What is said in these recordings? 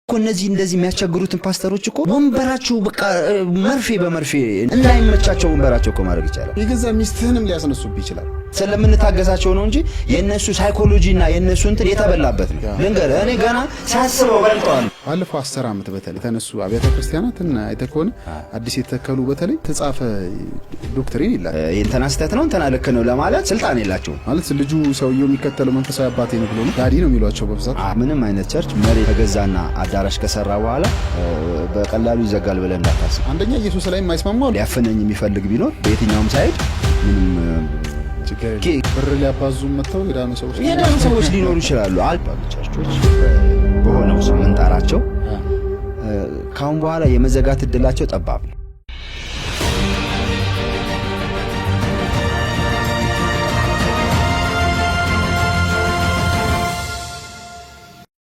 እነዚህ እንደዚህ የሚያስቸግሩትን ፓስተሮች እኮ ወንበራቸው በቃ መርፌ በመርፌ እንዳይመቻቸው ወንበራቸው እኮ ማድረግ ይችላል። የገዛ ሚስትህንም ሊያስነሱብ ይችላል። ስለምንታገዛቸው ነው እንጂ የነሱ ሳይኮሎጂና የነሱ እንትን የተበላበት ነው። ልንገርህ እኔ ገና ሳስበው በልጠዋል። ባለፈው 10 ዓመት በተለይ ተነሱ አብያተ ክርስቲያናትና አይተከውን አዲስ የተከሉ በተለይ ተጻፈ ዶክትሪን ይላል። እንትና ስተት ነው እንትና ልክ ነው ለማለት ስልጣን የላቸውም ማለት ልጁ ሰውየው የሚከተለው መንፈሳዊ አባቴ ነው ብሎ ነው ዳዲ ነው የሚሏቸው በብዛት። ምንም አይነት ቸርች መሬት ተገዛና አዳራሽ ከሰራ በኋላ በቀላሉ ይዘጋል ብለን እንዳታስብ። አንደኛ ኢየሱስ ላይ የማይስማማው ሊያፈነኝ የሚፈልግ ቢኖር በየትኛውም ሳይድ ምንም ብር ሊያባዙ መተው የዳኑ ሰዎች ሊኖሩ ይችላሉ። አልባሉ ቸርቾች በሆነው ስም እንጠራቸው ካሁን በኋላ የመዘጋት እድላቸው ጠባብ ነው።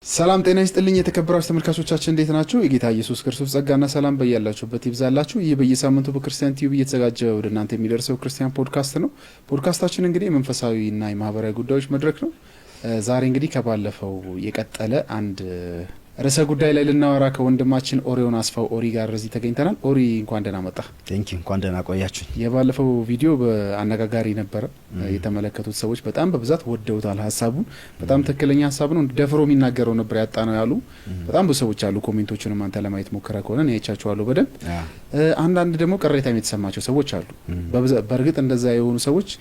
ሰላም ጤና ይስጥልኝ የተከበራችሁ ተመልካቾቻችን እንዴት ናችሁ? የጌታ ኢየሱስ ክርስቶስ ጸጋና ሰላም በእያላችሁበት ይብዛላችሁ። ይህ በየሳምንቱ በክርስቲያን ቲዩብ እየተዘጋጀ ወደ እናንተ የሚደርሰው ክርስቲያን ፖድካስት ነው። ፖድካስታችን እንግዲህ መንፈሳዊና የማህበራዊ ጉዳዮች መድረክ ነው። ዛሬ እንግዲህ ከባለፈው የቀጠለ አንድ ርዕሰ ጉዳይ ላይ ልናወራ ከወንድማችን ኦሪዮን አስፋው ኦሪ ጋር እዚህ ተገኝተናል። ኦሪ እንኳን ደህና መጣ። ቴንኪ እንኳን ደህና ቆያችሁ። የባለፈው ቪዲዮ በአነጋጋሪ ነበረ። የተመለከቱት ሰዎች በጣም በብዛት ወደውታል። ሀሳቡን በጣም ትክክለኛ ሀሳብ ነው፣ ደፍሮ የሚናገረው ነበር ያጣ ነው ያሉ በጣም ብዙ ሰዎች አሉ። ኮሜንቶቹንም አንተ ለማየት ሞከረ ከሆነ እኔ አይቻቸዋለሁ በደንብ። አንዳንድ ደግሞ ቅሬታ የተሰማቸው ሰዎች አሉ። በእርግጥ እንደዛ የሆኑ ሰዎች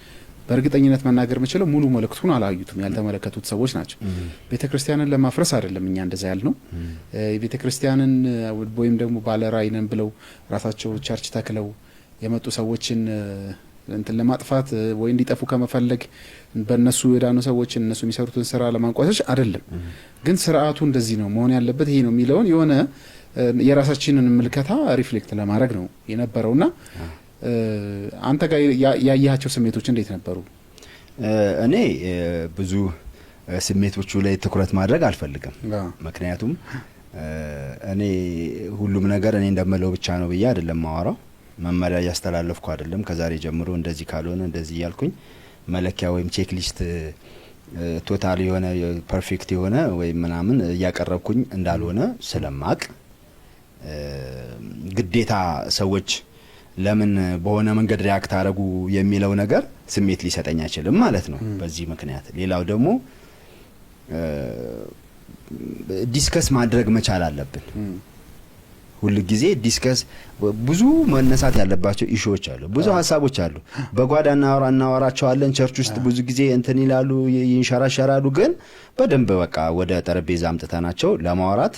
በእርግጠኝነት መናገር የምችለው ሙሉ መልእክቱን አላዩትም፣ ያልተመለከቱት ሰዎች ናቸው። ቤተክርስቲያንን ለማፍረስ አይደለም እኛ እንደዛ ያልነው። ቤተክርስቲያንን ወይም ደግሞ ባለራዕይ ነን ብለው ራሳቸው ቸርች ተክለው የመጡ ሰዎችን እንትን ለማጥፋት ወይ እንዲጠፉ ከመፈለግ በእነሱ የዳኑ ሰዎችን እነሱ የሚሰሩትን ስራ ለማንቋሸሽ አይደለም። ግን ስርዓቱ እንደዚህ ነው መሆን ያለበት ይሄ ነው የሚለውን የሆነ የራሳችንን ምልከታ ሪፍሌክት ለማድረግ ነው የነበረውና አንተ ጋር ያያያቸው ስሜቶች እንዴት ነበሩ? እኔ ብዙ ስሜቶቹ ላይ ትኩረት ማድረግ አልፈልግም። ምክንያቱም እኔ ሁሉም ነገር እኔ እንደምለው ብቻ ነው ብዬ አይደለም ማወራው። መመሪያ ያስተላለፍኩ አይደለም። ከዛሬ ጀምሮ እንደዚህ ካልሆነ እንደዚህ ያልኩኝ መለኪያ ወይም ቼክ ሊስት ቶታል የሆነ ፐርፌክት የሆነ ወይም ምናምን ያቀረብኩኝ እንዳልሆነ ስለማቅ ግዴታ ሰዎች ለምን በሆነ መንገድ ሪአክት አረጉ የሚለው ነገር ስሜት ሊሰጠኝ አይችልም ማለት ነው። በዚህ ምክንያት ሌላው ደግሞ ዲስከስ ማድረግ መቻል አለብን። ሁሉ ጊዜ ዲስከስ ብዙ መነሳት ያለባቸው ኢሹዎች አሉ፣ ብዙ ሀሳቦች አሉ። በጓዳ እናወራቸዋለን። ቸርች ውስጥ ብዙ ጊዜ እንትን ይላሉ፣ ይንሸራሸራሉ። ግን በደንብ በቃ ወደ ጠረጴዛ አምጥተናቸው ለማውራት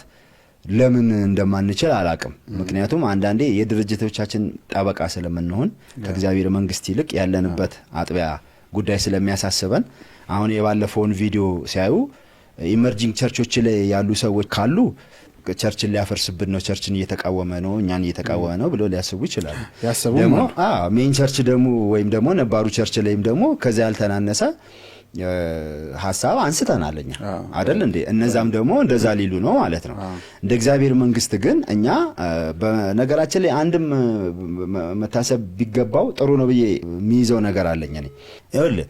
ለምን እንደማንችል አላቅም። ምክንያቱም አንዳንዴ የድርጅቶቻችን ጠበቃ ስለምንሆን ከእግዚአብሔር መንግስት ይልቅ ያለንበት አጥቢያ ጉዳይ ስለሚያሳስበን አሁን የባለፈውን ቪዲዮ ሲያዩ ኢመርጂንግ ቸርቾች ላይ ያሉ ሰዎች ካሉ ቸርችን ሊያፈርስብን ነው፣ ቸርችን እየተቃወመ ነው፣ እኛን እየተቃወመ ነው ብሎ ሊያስቡ ይችላሉ። ደግሞ ሜን ቸርች ደግሞ ወይም ደግሞ ነባሩ ቸርች ላይም ደግሞ ከዛ ያልተናነሰ ሀሳብ አንስተናለኛ አይደል እንዴ? እነዛም ደግሞ እንደዛ ሊሉ ነው ማለት ነው። እንደ እግዚአብሔር መንግስት ግን እኛ በነገራችን ላይ አንድም መታሰብ ቢገባው ጥሩ ነው ብዬ የሚይዘው ነገር አለኝ። እኔ ይኸውልህ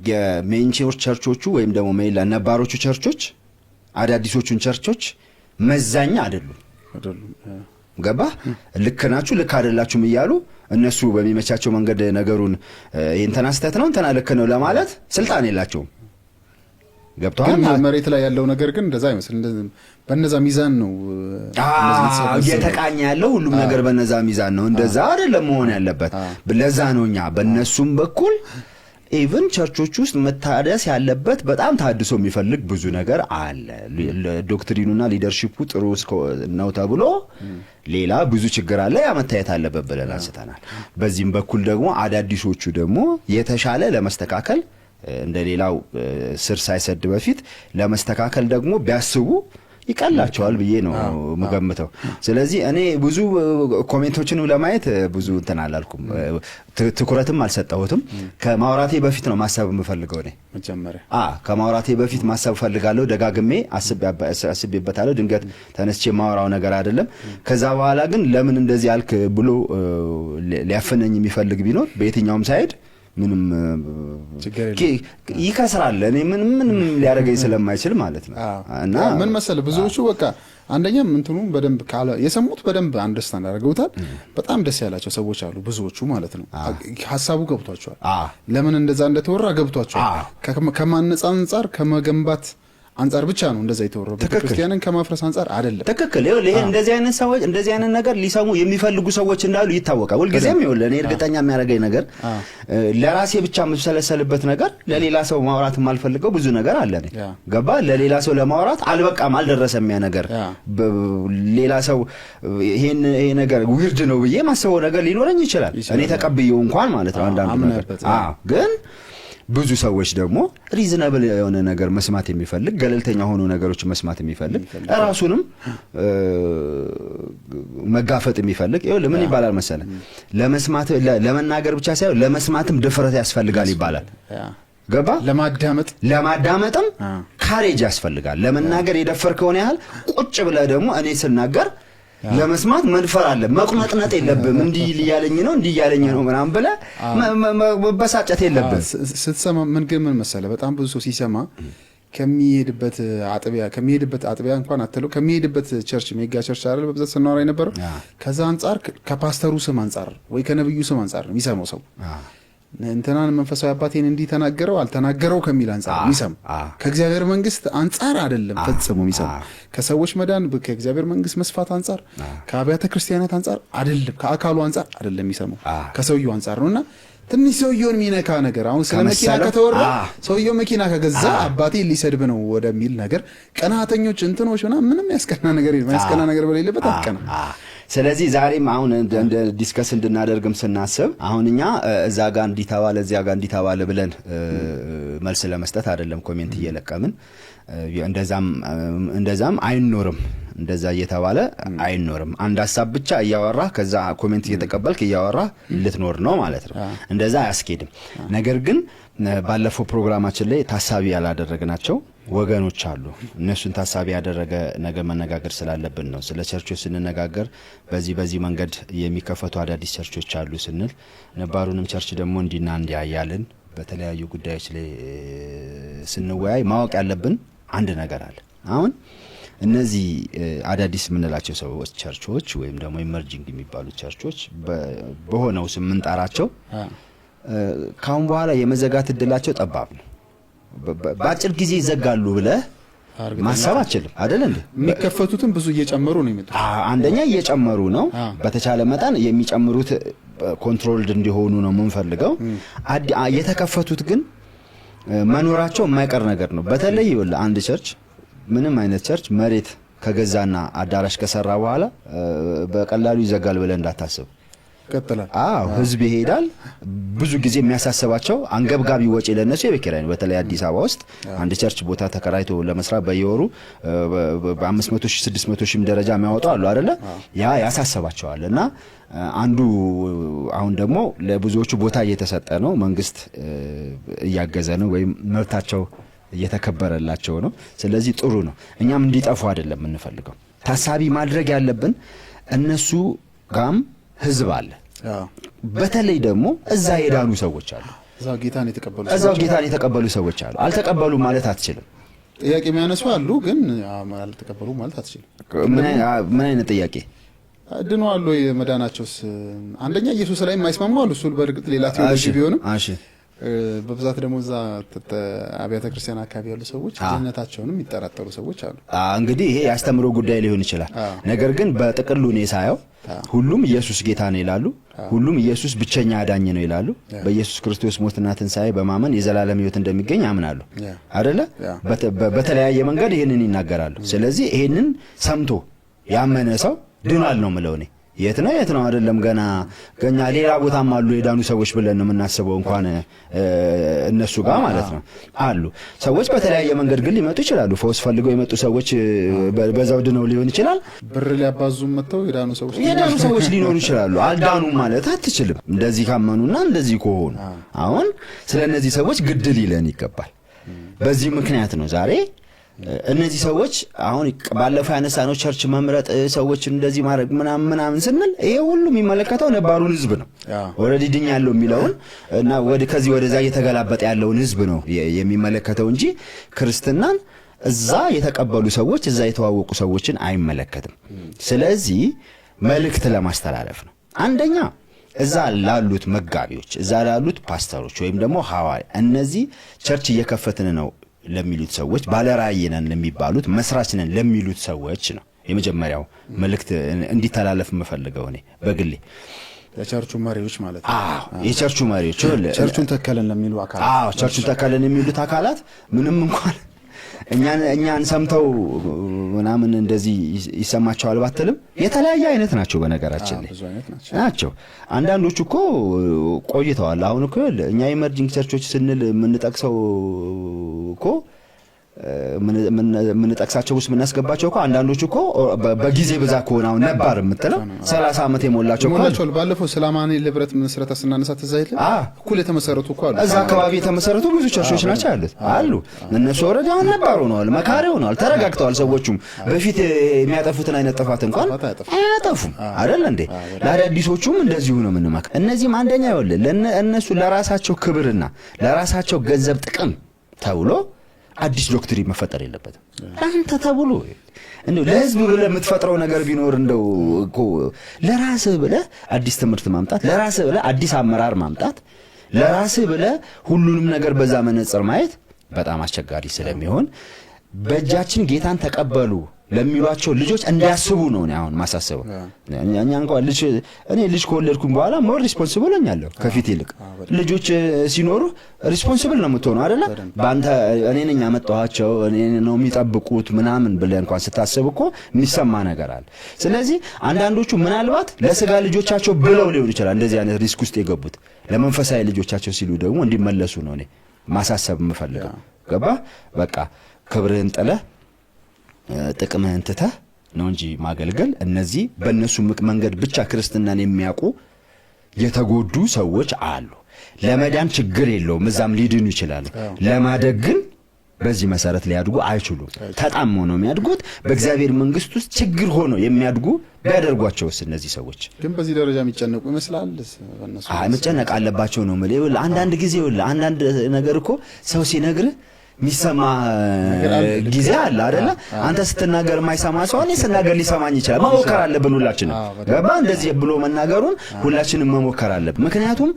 የሜን ቸርቾቹ ወይም ደግሞ ሜላ ነባሮቹ ቸርቾች አዳዲሶቹን ቸርቾች መዛኛ አይደሉም። ገባ? ልክ ናችሁ ልክ አይደላችሁም እያሉ እነሱ በሚመቻቸው መንገድ ነገሩን እንትና ስተት ነው እንትና ልክ ነው ለማለት ስልጣን የላቸውም። ገብቷል? መሬት ላይ ያለው ነገር ግን እንደዛ አይመስል በነዛ ሚዛን ነው እየተቃኘ ያለው ሁሉም ነገር በነዛ ሚዛን ነው። እንደዛ አይደለም መሆን ያለበት። ለዛ ነው እኛ በእነሱም በኩል ኢቭን ቸርቾች ውስጥ መታደስ ያለበት በጣም ታድሶ የሚፈልግ ብዙ ነገር አለ። ዶክትሪኑና ሊደርሺፑ ጥሩ ነው ተብሎ ሌላ ብዙ ችግር አለ፣ ያ መታየት አለበት ብለን አንስተናል። በዚህም በኩል ደግሞ አዳዲሶቹ ደግሞ የተሻለ ለመስተካከል እንደሌላው ስር ሳይሰድ በፊት ለመስተካከል ደግሞ ቢያስቡ ይቀላቸዋል ብዬ ነው መገምተው። ስለዚህ እኔ ብዙ ኮሜንቶችንም ለማየት ብዙ እንትን አላልኩም፣ ትኩረትም አልሰጠሁትም። ከማውራቴ በፊት ነው ማሰብ የምፈልገው። እኔ መጀመሪያ ከማውራቴ በፊት ማሰብ ፈልጋለሁ፣ ደጋግሜ አስቤበታለሁ። ድንገት ተነስቼ ማውራው ነገር አይደለም። ከዛ በኋላ ግን ለምን እንደዚህ አልክ ብሎ ሊያፈነኝ የሚፈልግ ቢኖር በየትኛውም ሳይድ ምንም ይከስራል። እኔ ምንም ሊያደርገኝ ስለማይችል ማለት ነው። እና ምን መሰለህ ብዙዎቹ በቃ አንደኛም እንትኑም በደንብ የሰሙት በደንብ አንደርስታንድ አድርገውታል። በጣም ደስ ያላቸው ሰዎች አሉ ብዙዎቹ ማለት ነው። ሐሳቡ ገብቷቸዋል። ለምን እንደዛ እንደተወራ ገብቷቸዋል። ከማነጻ አንጻር ከመገንባት አንጻር ብቻ ነው እንደዛ የተወራው። ቤተክርስቲያንን ከማፍረስ አንጻር አይደለም። ትክክል። ይሄ እንደዚህ አይነት ሰዎች እንደዚህ አይነት ነገር ሊሰሙ የሚፈልጉ ሰዎች እንዳሉ ይታወቃል። ሁልጊዜም ይኸውልህ እኔ እርግጠኛ የሚያደርገኝ ነገር ለራሴ ብቻ የምሰለሰልበት ነገር ለሌላ ሰው ማውራት የማልፈልገው ብዙ ነገር አለ። ገባ? ለሌላ ሰው ለማውራት አልበቃም፣ አልደረሰም ያ ነገር። ሌላ ሰው ይሄ ነገር ዊርድ ነው ብዬ ማሰበው ነገር ሊኖረኝ ይችላል፣ እኔ ተቀብየው እንኳን ማለት ነው አንዳንዱ ነገር። ግን ብዙ ሰዎች ደግሞ ሪዝናብል የሆነ ነገር መስማት የሚፈልግ ገለልተኛ ሆኖ ነገሮች መስማት የሚፈልግ ራሱንም መጋፈጥ የሚፈልግ ይኸውልህ ምን ይባላል መሰለህ ለመስማት ለመናገር ብቻ ሳይሆን ለመስማትም ድፍረት ያስፈልጋል ይባላል። ገባ? ለማዳመጥም ካሬጅ ያስፈልጋል። ለመናገር የደፈርከውን ያህል ቁጭ ብለህ ደግሞ እኔ ስናገር ለመስማት መንፈር አለ። መቁነጥነጥ የለብም። እንዲህ ይያለኝ ነው እንዲህ ይያለኝ ነው ምናምን ብለህ መበሳጨት የለብም። ስትሰማ ምን መሰለህ በጣም ብዙ ሰው ሲሰማ ከሚሄድበት አጥቢያ እንኳን አትለው ከሚሄድበት ቸርች ሜጋ ቸርች አይደል በብዛት ስናወራ የነበረው ከዛ አንጻር ከፓስተሩ ስም አንጻር ወይ ከነብዩ ስም አንጻር ነው የሚሰማው ሰው። እንትናን መንፈሳዊ አባቴን እንዲህ ተናገረው አልተናገረው ከሚል አንጻር የሚሰማ ከእግዚአብሔር መንግስት አንጻር አይደለም ፈጽሞ የሚሰማ። ከሰዎች መዳን ከእግዚአብሔር መንግስት መስፋት አንጻር ከአብያተ ክርስቲያናት አንጻር አይደለም፣ ከአካሉ አንጻር አይደለም የሚሰማው ከሰውየው አንጻር ነውና ትንሽ ሰውየውን የሚነካ ነገር አሁን ስለ መኪና ከተወራ ሰውየው መኪና ከገዛ አባቴ ሊሰድብ ነው ወደሚል ነገር ቀናተኞች እንትኖች ምንም ያስቀና ነገር በሌለበት አትቀና። ስለዚህ ዛሬም አሁን እንደ ዲስከስ እንድናደርግም ስናስብ አሁን እኛ እዛ ጋር እንዲታዋለ እዚያ ጋር እንዲታዋለ ብለን መልስ ለመስጠት አይደለም ኮሜንት እየለቀምን እንደዛም አይኖርም። እንደዛ እየተባለ አይኖርም። አንድ ሐሳብ ብቻ እያወራ ከዛ ኮሜንት እየተቀበልክ እያወራ ልትኖር ነው ማለት ነው። እንደዛ አያስኬድም። ነገር ግን ባለፈው ፕሮግራማችን ላይ ታሳቢ ያላደረግናቸው ወገኖች አሉ። እነሱን ታሳቢ ያደረገ ነገር መነጋገር ስላለብን ነው። ስለ ቸርቾች ስንነጋገር በዚህ መንገድ የሚከፈቱ አዳዲስ ቸርቾች አሉ ስንል ነባሩንም ቸርች ደግሞ እንዲና እንዲያያልን በተለያዩ ጉዳዮች ላይ ስንወያይ ማወቅ ያለብን አንድ ነገር አለ። አሁን እነዚህ አዳዲስ የምንላቸው ሰዎች ቸርቾች ወይም ደግሞ ኢመርጂንግ የሚባሉ ቸርቾች በሆነው ስም እንጠራቸው ካሁን በኋላ የመዘጋት እድላቸው ጠባብ ነው። በአጭር ጊዜ ይዘጋሉ ብለህ ማሰብ አትችልም አይደል እንዴ? የሚከፈቱትም ብዙ እየጨመሩ ነው የሚመጡት። አንደኛ እየጨመሩ ነው። በተቻለ መጠን የሚጨምሩት ኮንትሮልድ እንዲሆኑ ነው የምንፈልገው። የተከፈቱት ግን መኖራቸው የማይቀር ነገር ነው። በተለይ ይኸውልህ አንድ ቸርች ምንም አይነት ቸርች መሬት ከገዛና አዳራሽ ከሰራ በኋላ በቀላሉ ይዘጋል ብለህ እንዳታስብ። ይቀጥላል። ህዝብ ይሄዳል። ብዙ ጊዜ የሚያሳስባቸው አንገብጋቢ ወጪ ለነሱ የቤት ኪራይ ነው። በተለይ አዲስ አበባ ውስጥ አንድ ቸርች ቦታ ተከራይቶ ለመስራት በየወሩ በ500 ሺህ 600 ሺህ ደረጃ የሚያወጡ አሉ አይደለ? ያ ያሳስባቸዋል። እና አንዱ አሁን ደግሞ ለብዙዎቹ ቦታ እየተሰጠ ነው። መንግስት እያገዘ ነው ወይም መብታቸው እየተከበረላቸው ነው። ስለዚህ ጥሩ ነው። እኛም እንዲጠፉ አይደለም የምንፈልገው። ታሳቢ ማድረግ ያለብን እነሱ ጋም ህዝብ አለ። በተለይ ደግሞ እዛ የዳኑ ሰዎች አሉ። እዛው ጌታን የተቀበሉ ሰዎች አሉ። አልተቀበሉ ማለት አትችልም። ጥያቄ የሚያነሱ አሉ፣ ግን አልተቀበሉ ማለት አትችልም። ምን አይነት ጥያቄ? ድነው አሉ የመዳናቸውስ? አንደኛ ኢየሱስ ላይ የማይስማሙ አሉ። እሱ በእርግጥ ሌላ ቴዎሎጂ ቢሆንም በብዛት ደግሞ እዛ አብያተ ክርስቲያን አካባቢ ያሉ ሰዎች ጀነታቸውንም የሚጠራጠሩ ሰዎች አሉ። እንግዲህ ይሄ ያስተምሮ ጉዳይ ሊሆን ይችላል። ነገር ግን በጥቅሉ እኔ ሳየው ሁሉም ኢየሱስ ጌታ ነው ይላሉ። ሁሉም ኢየሱስ ብቸኛ አዳኝ ነው ይላሉ። በኢየሱስ ክርስቶስ ሞትና ትንሣኤ በማመን የዘላለም ሕይወት እንደሚገኝ ያምናሉ አይደለ? በተለያየ መንገድ ይሄንን ይናገራሉ። ስለዚህ ይሄንን ሰምቶ ያመነ ሰው ድኗል ነው የምለው እኔ። የት ነው አይደለም። ገና ሌላ ቦታም አሉ የዳኑ ሰዎች ብለን ነው የምናስበው። እንኳን እነሱ ጋር ማለት ነው አሉ ሰዎች በተለያየ መንገድ ግን ሊመጡ ይችላሉ። ፈውስ ፈልገው የመጡ ሰዎች በዛው ድነው ሊሆን ይችላል። ብር ሊያባዙም መጥተው የዳኑ ሰዎች ሊኖሩ ይችላሉ። አልዳኑም ማለት አትችልም። እንደዚህ ካመኑና እንደዚህ ከሆኑ አሁን ስለ እነዚህ ሰዎች ግድ ሊለን ይገባል። በዚህ ምክንያት ነው ዛሬ እነዚህ ሰዎች አሁን ባለፈው ያነሳነው ቸርች መምረጥ ሰዎችን እንደዚህ ማድረግ ምናምን ስንል ይሄ ሁሉ የሚመለከተው ነባሩን ህዝብ ነው። ኦሬዲ ድኛለሁ የሚለውን እና ከዚህ ወደዛ እየተገላበጠ ያለውን ህዝብ ነው የሚመለከተው እንጂ ክርስትናን እዛ የተቀበሉ ሰዎች እዛ የተዋወቁ ሰዎችን አይመለከትም። ስለዚህ መልእክት ለማስተላለፍ ነው። አንደኛ እዛ ላሉት መጋቢዎች፣ እዛ ላሉት ፓስተሮች ወይም ደግሞ ሐዋርያ እነዚህ ቸርች እየከፈትን ነው ለሚሉት ሰዎች፣ ባለራዕይ ነን ለሚባሉት፣ መስራች ነን ለሚሉት ሰዎች ነው የመጀመሪያው መልእክት እንዲተላለፍ የምፈልገው እኔ በግሌ። የቸርቹ መሪዎች ማለት ነው። የቸርቹ መሪዎች ቸርቹን ተከለን ለሚሉ አካላት፣ ቸርቹን ተከለን የሚሉት አካላት ምንም እንኳን እኛን ሰምተው ምናምን እንደዚህ ይሰማቸዋል ባትልም የተለያየ አይነት ናቸው። በነገራችን ላይ ናቸው። አንዳንዶቹ እኮ ቆይተዋል። አሁን እኮ እኛ ኢመርጂንግ ቸርቾች ስንል የምንጠቅሰው እኮ ምንጠቅሳቸው ውስጥ ምናስገባቸው እኮ አንዳንዶቹ እኮ በጊዜ ብዛት ከሆነ አሁን ነባር የምትለው 30 ዓመት የሞላቸው እኮ ባለፈው ሰላማኒ ልብረት መስረታ ስናነሳ ተዛይለ እኩል የተመሰረቱ እኮ አሉ። እዛ አካባቢ የተመሰረቱ ብዙ ቸርቾች ናቸው ያሉት አሉ። እነሱ ወረዳ አሁን ነባር ሆነዋል፣ መካሪ ሆነዋል፣ ተረጋግተዋል። ሰዎቹም በፊት የሚያጠፉትን አይነት ጥፋት እንኳን አያጠፉም አይደል እንዴ? ለአዳዲሶቹም እንደዚሁ ነው የምንመክር። እነዚህም አንደኛ ይወል ለእነሱ ለራሳቸው ክብርና ለራሳቸው ገንዘብ ጥቅም ተብሎ አዲስ ዶክትሪን መፈጠር የለበትም። አንተ ተብሎ እንደው ለህዝብ ብለህ የምትፈጥረው ነገር ቢኖር እንደው እኮ ለራስህ ብለህ አዲስ ትምህርት ማምጣት፣ ለራስህ ብለህ አዲስ አመራር ማምጣት፣ ለራስህ ብለህ ሁሉንም ነገር በዛ መነጽር ማየት በጣም አስቸጋሪ ስለሚሆን በእጃችን ጌታን ተቀበሉ ለሚሏቸው ልጆች እንዲያስቡ ነው አሁን ማሳሰበው። እኛ እንኳን እኔ ልጅ ከወለድኩኝ በኋላ ሞር ሪስፖንሲብል ሆኛለሁ ከፊት ይልቅ። ልጆች ሲኖሩ ሪስፖንሲብል ነው የምትሆነው አይደለ? በአንተ እኔ ነኝ ያመጣኋቸው እኔ ነው የሚጠብቁት ምናምን ብለህ እንኳን ስታስብ እኮ የሚሰማ ነገር አለ። ስለዚህ አንዳንዶቹ ምናልባት ለስጋ ልጆቻቸው ብለው ሊሆን ይችላል እንደዚህ አይነት ሪስክ ውስጥ የገቡት፣ ለመንፈሳዊ ልጆቻቸው ሲሉ ደግሞ እንዲመለሱ ነው እኔ ማሳሰብ የምፈልገው። ገባ? በቃ ክብርህን ጥለህ ጥቅምህን ትተህ ነው እንጂ ማገልገል። እነዚህ በእነሱ መንገድ ብቻ ክርስትናን የሚያውቁ የተጎዱ ሰዎች አሉ። ለመዳን ችግር የለውም፣ እዛም ሊድኑ ይችላሉ። ለማደግ ግን በዚህ መሰረት ሊያድጉ አይችሉም። ተጣሞ ነው የሚያድጉት። በእግዚአብሔር መንግስት ውስጥ ችግር ሆኖ የሚያድጉ ቢያደርጓቸውስ እነዚህ ሰዎች ግን በዚህ ደረጃ የሚጨነቁ ይመስላል? መጨነቅ አለባቸው ነው የምልህ። አንዳንድ ጊዜ አንዳንድ ነገር እኮ ሰው ሲነግርህ የሚሰማ ጊዜ አለ አይደለ? አንተ ስትናገር የማይሰማ ሰው እኔ ስናገር ሊሰማኝ ይችላል። መሞከር አለብን ሁላችንም። ገባ? እንደዚህ ብሎ መናገሩን ሁላችንም መሞከር አለብን። ምክንያቱም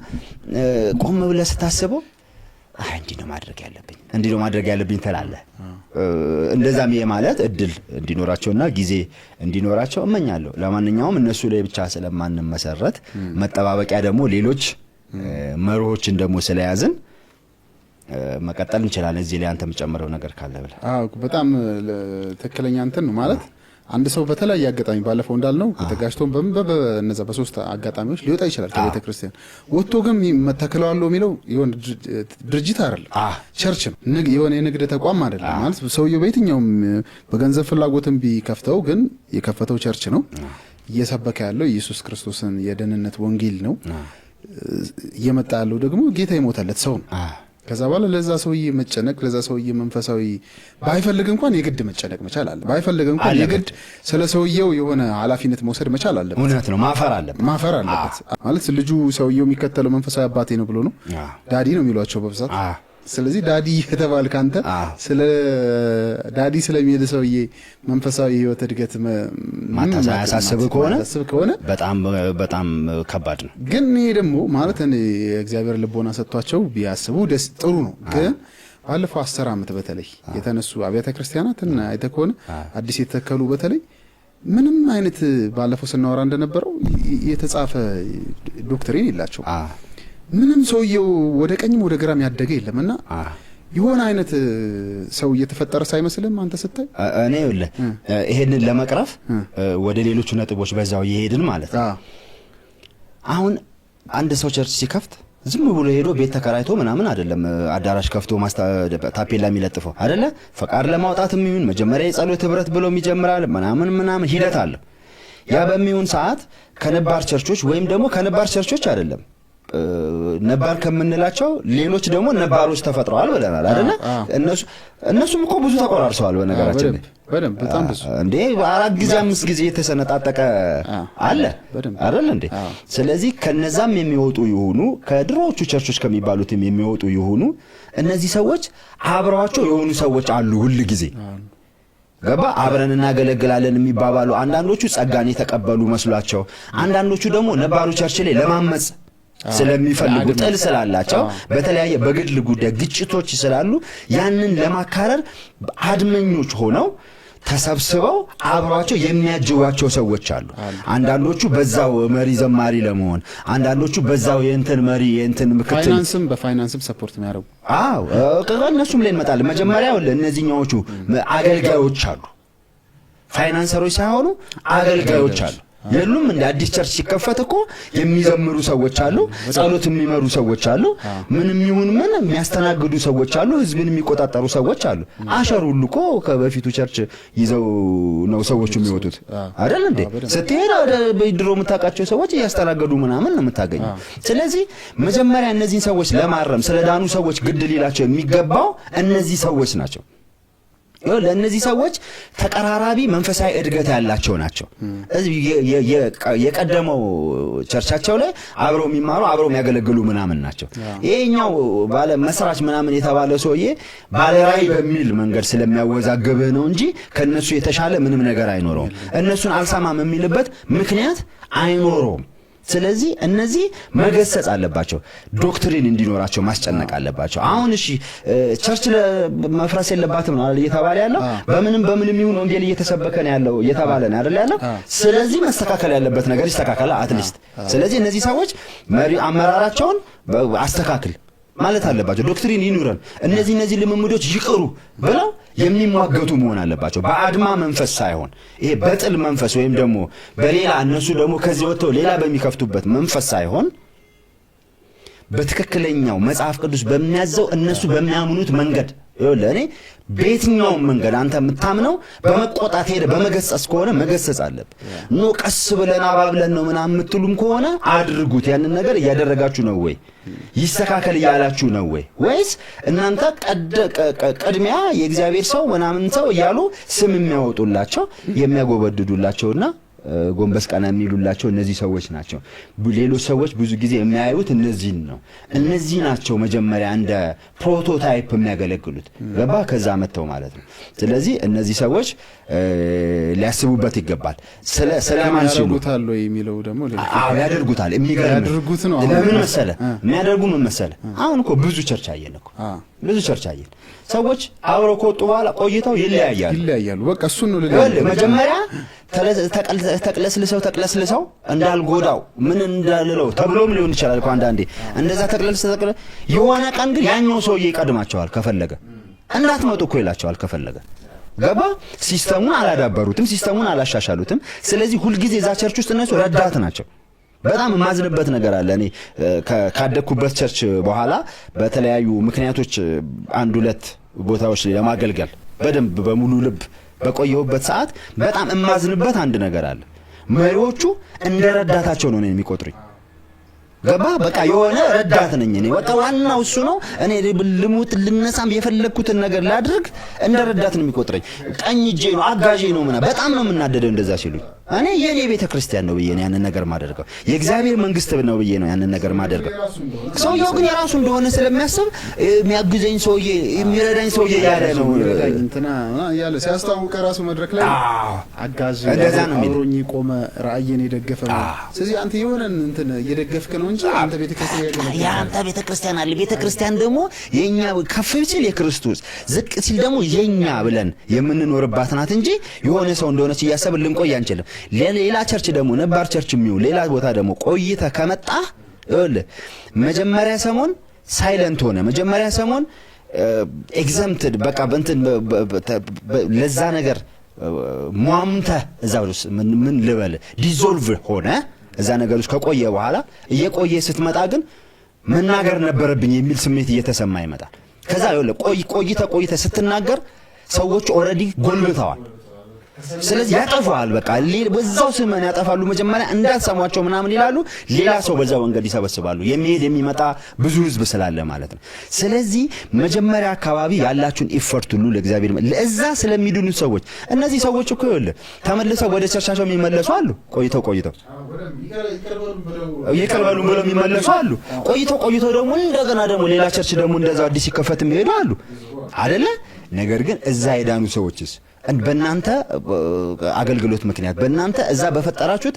ቆም ብለህ ስታስበው እንዲህ ነው ማድረግ ያለብኝ እንዲህ ነው ማድረግ ያለብኝ ትላለህ። እንደዛም ማለት እድል እንዲኖራቸውና ጊዜ እንዲኖራቸው እመኛለሁ። ለማንኛውም እነሱ ላይ ብቻ ስለማንመሰረት መጠባበቂያ ደግሞ ሌሎች መርሆችን ደግሞ ስለያዝን መቀጠል እንችላለን። እዚህ ላይ አንተ የምጨምረው ነገር ካለ ብለህ። በጣም ትክክለኛ እንትን ነው ማለት አንድ ሰው በተለያየ አጋጣሚ ባለፈው እንዳልነው ተጋጭቶን በእነዛ በሶስት አጋጣሚዎች ሊወጣ ይችላል ከቤተ ክርስቲያን ወጥቶ ግን መተከለዋለሁ የሚለው የሆነ ድርጅት አይደለም፣ ቸርች ነው። የሆነ የንግድ ተቋም አይደለም ማለት ሰውየው በየትኛውም በገንዘብ ፍላጎትም ቢከፍተው ግን የከፈተው ቸርች ነው። እየሰበከ ያለው ኢየሱስ ክርስቶስን የደህንነት ወንጌል ነው። እየመጣ ያለው ደግሞ ጌታ የሞተለት ሰው ነው። ከዛ በኋላ ለዛ ሰውዬ መጨነቅ ለዛ ሰውዬ መንፈሳዊ ባይፈልግ እንኳን የግድ መጨነቅ መቻል አለ። ባይፈልግ እንኳን የግድ ስለ ሰውዬው የሆነ ኃላፊነት መውሰድ መቻል አለበት። እውነት ነው። ማፈር አለበት ማለት ልጁ ሰውዬው የሚከተለው መንፈሳዊ አባቴ ነው ብሎ ነው። ዳዲ ነው የሚሏቸው በብዛት። ስለዚህ ዳዲ የተባልክ አንተ ስለ ዳዲ ስለሚሄድ ሰውዬ መንፈሳዊ ህይወት እድገት ማታሳስብ ከሆነ በጣም ከባድ ነው። ግን ይሄ ደግሞ ማለት እግዚአብሔር ልቦና ሰጥቷቸው ቢያስቡ ደስ ጥሩ ነው። ግን ባለፈው 10 ዓመት በተለይ የተነሱ አብያተ ክርስቲያናትና አይተህ ከሆነ አዲስ የተተከሉ በተለይ ምንም አይነት ባለፈው ስናወራ እንደነበረው የተጻፈ ዶክትሪን የላቸው። ምንም ሰውየው ወደ ቀኝም ወደ ግራም ያደገ የለምና የሆነ አይነት ሰው እየተፈጠረ ሳይመስልም አንተ ስታይ እኔ ይሄንን ለመቅረፍ ወደ ሌሎች ነጥቦች በዛው ይሄድን ማለት ነው። አሁን አንድ ሰው ቸርች ሲከፍት ዝም ብሎ ሄዶ ቤት ተከራይቶ ምናምን አይደለም አዳራሽ ከፍቶ ታፔላ የሚለጥፈው አይደለ? ፈቃድ ለማውጣትም ይሁን መጀመሪያ የጸሎት ህብረት ብሎ ይጀምራል ምናምን ሂደት አለ። ያ በሚሆን ሰዓት ከነባር ቸርቾች ወይም ደግሞ ከነባር ቸርቾች አይደለም ነባር ከምንላቸው ሌሎች ደግሞ ነባሮች ተፈጥረዋል ብለናል አይደል? እነሱም እኮ ብዙ ተቆራርሰዋል በነገራችን ላይ በደንብ በጣም ብዙ እንዴ 4 ጊዜ 5 ጊዜ የተሰነጣጠቀ አለ አይደል እንዴ? ስለዚህ ከነዛም የሚወጡ ይሁኑ ከድሮዎቹ ቸርቾች ከሚባሉትም የሚወጡ ይሁኑ እነዚህ ሰዎች አብረዋቸው የሆኑ ሰዎች አሉ ሁሉ ጊዜ ገባ አብረን እናገለግላለን የሚባባሉ አንዳንዶቹ ጸጋን የተቀበሉ መስሏቸው አንዳንዶቹ ደግሞ ነባሩ ቸርች ላይ ለማመጽ ስለሚፈልጉ ጥል ስላላቸው በተለያየ በግል ጉዳይ ግጭቶች ስላሉ ያንን ለማካረር አድመኞች ሆነው ተሰብስበው አብሯቸው የሚያጅዋቸው ሰዎች አሉ። አንዳንዶቹ በዛው መሪ ዘማሪ ለመሆን አንዳንዶቹ በዛው የእንትን መሪ የእንትን ምክትል በፋይናንስም ሰፖርት የሚያደርጉ እነሱም ላይ እንመጣለን። መጀመሪያ እነዚህኛዎቹ አገልጋዮች አሉ። ፋይናንሰሮች ሳይሆኑ አገልጋዮች አሉ። የሉም እንደ አዲስ ቸርች ሲከፈት እኮ የሚዘምሩ ሰዎች አሉ፣ ጸሎት የሚመሩ ሰዎች አሉ፣ ምንም ይሁን ምን የሚያስተናግዱ ሰዎች አሉ፣ ህዝብን የሚቆጣጠሩ ሰዎች አሉ። አሸር ሁሉ እኮ ከበፊቱ ቸርች ይዘው ነው ሰዎቹ የሚወጡት አይደል እንዴ? ስትሄድ በድሮ የምታውቃቸው ሰዎች እያስተናገዱ ምናምን ነው የምታገኘው። ስለዚህ መጀመሪያ እነዚህን ሰዎች ለማረም ስለዳኑ ሰዎች ግድ ሊላቸው የሚገባው እነዚህ ሰዎች ናቸው። ለእነዚህ ሰዎች ተቀራራቢ መንፈሳዊ እድገት ያላቸው ናቸው። የቀደመው ቸርቻቸው ላይ አብረው የሚማሩ አብረው የሚያገለግሉ ምናምን ናቸው። ይሄኛው ባለ መስራች ምናምን የተባለ ሰውዬ ባለ ራዕይ በሚል መንገድ ስለሚያወዛግብህ ነው እንጂ ከነሱ የተሻለ ምንም ነገር አይኖረውም። እነሱን አልሰማም የሚልበት ምክንያት አይኖረውም። ስለዚህ እነዚህ መገሰጽ አለባቸው፣ ዶክትሪን እንዲኖራቸው ማስጨነቅ አለባቸው። አሁን እሺ ቸርች ለመፍረስ የለባትም ነው እየተባለ ያለው በምንም ይሁን ወንጌል እየተሰበከ ነው ያለው እየተባለ ነው አይደል ያለው። ስለዚህ መስተካከል ያለበት ነገር ይስተካከል አትሊስት። ስለዚህ እነዚህ ሰዎች መሪ አመራራቸውን አስተካክል ማለት አለባቸው። ዶክትሪን ይኑረን፣ እነዚህ ልምምዶች ይቅሩ ብለው የሚሟገቱ መሆን አለባቸው። በአድማ መንፈስ ሳይሆን ይሄ በጥል መንፈስ ወይም ደግሞ በሌላ እነሱ ደግሞ ከዚህ ወጥተው ሌላ በሚከፍቱበት መንፈስ ሳይሆን በትክክለኛው መጽሐፍ ቅዱስ በሚያዘው እነሱ በሚያምኑት መንገድ ለኔ በየትኛውም መንገድ አንተ የምታምነው በመቆጣት ሄደ በመገሰጽ ከሆነ መገሰጽ አለብ ኖ ቀስ ብለን አባብለን ነው ምናምን የምትሉም ከሆነ አድርጉት። ያንን ነገር እያደረጋችሁ ነው ወይ ይስተካከል እያላችሁ ነው ወይስ እናንተ ቀድሚያ የእግዚአብሔር ሰው ምናምን ሰው እያሉ ስም የሚያወጡላቸው የሚያጎበድዱላቸውና ጎንበስ ቀና የሚሉላቸው እነዚህ ሰዎች ናቸው። ሌሎች ሰዎች ብዙ ጊዜ የሚያዩት እነዚህን ነው። እነዚህ ናቸው መጀመሪያ እንደ ፕሮቶታይፕ የሚያገለግሉት ገባ ከዛ መተው ማለት ነው። ስለዚህ እነዚህ ሰዎች ሊያስቡበት ይገባል። ስለማን ሲሉ ያደርጉታል ወይ የሚለው ደግሞ ያደርጉታል። የሚገርም ነው። ለምን መሰለ የሚያደርጉ ምን መሰለ አሁን እኮ ብዙ ቸርች አየን እኮ ብዙ ቸርች አየን። ሰዎች አብረው ከወጡ በኋላ ቆይተው ይለያያሉ። በቃ እሱን ነው መጀመሪያ ተቅለስልሰው እንዳልጎዳው ምን እንዳልለው ተብሎም ሊሆን ይችላል እኮ አንዳንዴ እንደዛ ተቅለስልሰው የሆነ ቀን ግን ያኛው ሰውዬ ይቀድማቸዋል ከፈለገ እንዳትመጡ እኮ ይላቸዋል ከፈለገ ገባ። ሲስተሙን አላዳበሩትም፣ ሲስተሙን አላሻሻሉትም። ስለዚህ ሁልጊዜ እዛ ቸርች ውስጥ እነሱ ረዳት ናቸው። በጣም የማዝንበት ነገር አለ። እኔ ካደኩበት ቸርች በኋላ በተለያዩ ምክንያቶች 1-2 ቦታዎች ላይ ለማገልገል በደንብ በሙሉ ልብ በቆየሁበት ሰዓት በጣም የማዝንበት አንድ ነገር አለ። መሪዎቹ እንደ ረዳታቸው ነው የሚቆጥሩኝ ገባ። በቃ የሆነ ረዳት ነኝ እኔ በቃ ዋናው እሱ ነው። እኔ ልሙት ልነሳም የፈለኩትን ነገር ላድርግ እንደ ረዳት ነው የሚቆጥረኝ። ቀኝ እጄ ነው አጋዤ ነው ምና በጣም ነው የምናደደው እንደዛ ሲሉኝ። እኔ የኔ ቤተክርስቲያን ነው ብዬ ነው ያንን ነገር ማደርገው፣ የእግዚአብሔር መንግስት ነው ብዬ ነው ያንን ነገር ማደርገው። ሰውየው ግን የራሱ እንደሆነ ስለሚያስብ የሚያግዘኝ ሰውዬ የሚረዳኝ ሰውዬ ያለ ነው እንትና ያለ ሲያስተዋውቅ ራሱ መድረክ ላይ አጋዥ እንደዛ ነው አብሮኝ ቆመ ራእየን የደገፈ ነው። ስለዚህ አንተ የሆነን እንትን እየደገፍክ ነው እንጂ አንተ ቤተክርስቲያን አለ። ቤተክርስቲያን ደግሞ የኛ ከፍ ሲል የክርስቶስ ዝቅ ሲል ደግሞ የኛ ብለን የምንኖርባት ናት እንጂ የሆነ ሰው እንደሆነች እያሰብን ልንቆይ አንችልም። ሌላ ቸርች ደግሞ ነባር ቸርች የሚው ሌላ ቦታ ደግሞ ቆይተ ከመጣ መጀመሪያ ሰሞን ሳይለንት ሆነ። መጀመሪያ ሰሞን ኤግዛምትድ በቃ እንትን ለዛ ነገር ሟምተ እዛው ምን ልበል ዲዞልቭ ሆነ እዛ ነገር ውስጥ ከቆየ በኋላ እየቆየ ስትመጣ ግን መናገር ነበረብኝ የሚል ስሜት እየተሰማ ይመጣል። ከዛ ቆይተ ስትናገር ሰዎች ኦልሬዲ ጎልብተዋል። ስለዚህ ያጠፋል። በቃ በዛው ስምን ያጠፋሉ። መጀመሪያ እንዳትሰሟቸው ምናምን ይላሉ። ሌላ ሰው በዛው መንገድ ይሰበስባሉ። የሚሄድ የሚመጣ ብዙ ህዝብ ስላለ ማለት ነው። ስለዚህ መጀመሪያ አካባቢ ያላችሁን ኢፈርት ሁሉ ለእግዚአብሔር ለዛ ስለሚድኑ ሰዎች እነዚህ ሰዎች እኮ ይኸውልህ ተመልሰው ወደ ቸርቻቸው የሚመለሱ አሉ። ቆይተው ይቀርባሉ ብለው የሚመለሱ አሉ። ቆይተው ደግሞ እንደገና ደግሞ ሌላ ቸርች ደግሞ እንደዛ አዲስ ሲከፈት የሚሄዱ አሉ አይደለ? ነገር ግን እዛ የዳኑ ሰዎችስ በእናንተ አገልግሎት ምክንያት በእናንተ እዛ በፈጠራችሁት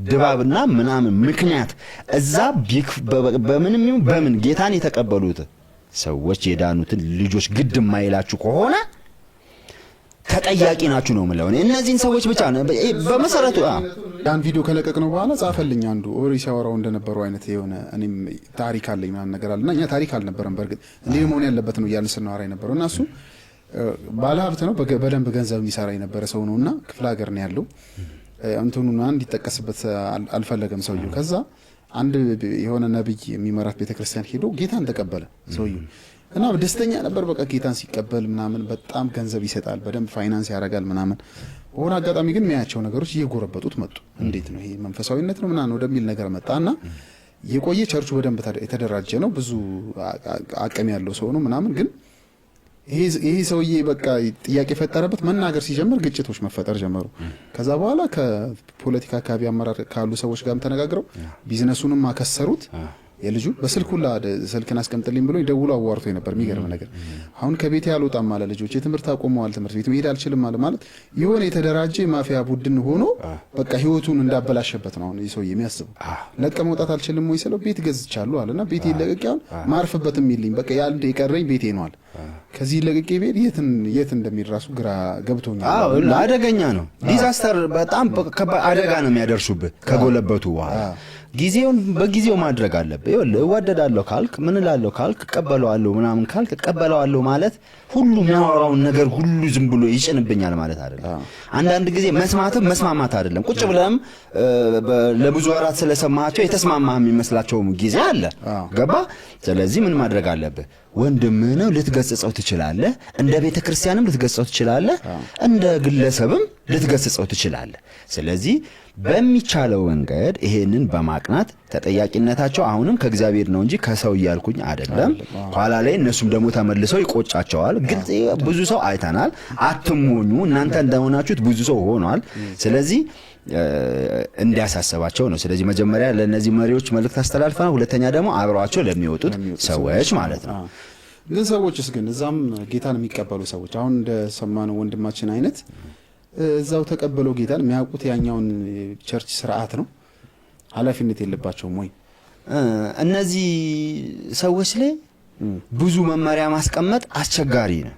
ድባብና ምናምን ምክንያት እዛ በምን ጌታን የተቀበሉት ሰዎች የዳኑትን ልጆች ግድ የማይላችሁ ከሆነ ተጠያቂ ናችሁ ነው የምለው። እነዚህን ሰዎች ብቻ ነው በመሰረቱ ያን ቪዲዮ ከለቀቅነው በኋላ ጻፈልኝ አንዱ ኦሪ ሲያወራው እንደነበረው አይነት የሆነ እኔም ታሪክ አለኝ ምናምን ነገር አለና እኛ ታሪክ አልነበረም በርግጥ እንዴ መሆን ያለበት ነው እያልን ስናወራ የነበረው እና እሱ ባለሀብት ነው በደንብ ገንዘብ የሚሰራ የነበረ ሰው ነውና ክፍለ ሀገር ነው ያለው እንትኑና እንዲጠቀስበት አልፈለገም ሰውየው። ከዛ አንድ የሆነ ነብይ የሚመራት ቤተክርስቲያን ሄዶ ጌታን ተቀበለ ሰውየው እና ደስተኛ ነበር። በቃ ጌታን ሲቀበል ምናምን በጣም ገንዘብ ይሰጣል፣ በደንብ ፋይናንስ ያደርጋል ምናምን። በሆነ አጋጣሚ ግን የሚያያቸው ነገሮች እየጎረበጡት መጡ። እንዴት ነው ይሄ መንፈሳዊነት ነው ምናምን ወደሚል ነገር መጣና የቆየ ቸርቹ በደንብ የተደራጀ ነው፣ ብዙ አቅም ያለው ሰው ነው ምናምን። ግን ይሄ ሰውዬ በቃ ጥያቄ ፈጠረበት። መናገር ሲጀምር ግጭቶች መፈጠር ጀመሩ። ከዛ በኋላ ከፖለቲካ አካባቢ አመራር ካሉ ሰዎች ጋርም ተነጋግረው ቢዝነሱንም አከሰሩት። የልጁ በስልኩላ ስልክን አስቀምጥልኝ ብሎ ይደውሉ አዋርቶ ነበር። የሚገርም ነገር አሁን ከቤት ያልወጣም ማለት ልጆች የትምህርት አቆመዋል፣ ትምህርት ቤት መሄድ አልችልም ማለት የሆነ የተደራጀ ማፊያ ቡድን ሆኖ በቃ ህይወቱን እንዳበላሸበት ነው አሁን ይሰው የሚያስበው። ለቀ መውጣት አልችልም ወይ ስለው ቤት ገዝቻለሁ አለና ቤት ይለቀቂያል ማርፈበትም ይልኝ በቃ ያንድ የቀረኝ ቤቴ ነው አለ። ከዚህ ለቀቄ ቤት የት እንደሚራሱ ግራ ገብቶኛል። አደገኛ ነው። ዲዛስተር በጣም አደጋ ነው የሚያደርሱበት ከጎለበቱ በኋላ ጊዜውን በጊዜው ማድረግ አለበት። ይኸውልህ እወደዳለሁ ካልክ ምን እላለሁ ካልክ እቀበለዋለሁ ምናምን ካልክ እቀበለዋለሁ ማለት ሁሉ የሚያወራውን ነገር ሁሉ ዝም ብሎ ይጭንብኛል ማለት አይደለም። አንዳንድ ጊዜ መስማትም መስማማት አይደለም። ቁጭ ብለም ለብዙ ወራት ስለሰማቸው የተስማማህ የሚመስላቸው ጊዜ አለ። ገባ? ስለዚህ ምን ማድረግ አለብህ? ወንድምህ ነው ልትገጽጸው ትችላለህ። እንደ ቤተ ክርስቲያንም ልትገጽጸው ትችላለህ። እንደ ግለሰብም ልትገጽጸው ትችላለህ። ስለዚህ በሚቻለው መንገድ ይሄንን በማቅናት ተጠያቂነታቸው አሁንም ከእግዚአብሔር ነው እንጂ ከሰው እያልኩኝ አይደለም። ኋላ ላይ እነሱም ደግሞ ተመልሰው ይቆጫቸዋል። ግልጽ ብዙ ሰው አይተናል። አትሞኙ፣ እናንተ እንደሆናችሁት ብዙ ሰው ሆኗል። ስለዚህ እንዲያሳስባቸው ነው። ስለዚህ መጀመሪያ ለነዚህ መሪዎች መልእክት አስተላልፈና ሁለተኛ ደግሞ አብረዋቸው ለሚወጡት ሰዎች ማለት ነው። ግን ሰዎችስ ግን እዛም ጌታን የሚቀበሉ ሰዎች አሁን እንደሰማነው ወንድማችን አይነት እዛው ተቀበለው ጌታን የሚያውቁት ያኛውን ቸርች ስርዓት ነው፣ ኃላፊነት የለባቸውም ወይ? እነዚህ ሰዎች ላይ ብዙ መመሪያ ማስቀመጥ አስቸጋሪ ነው።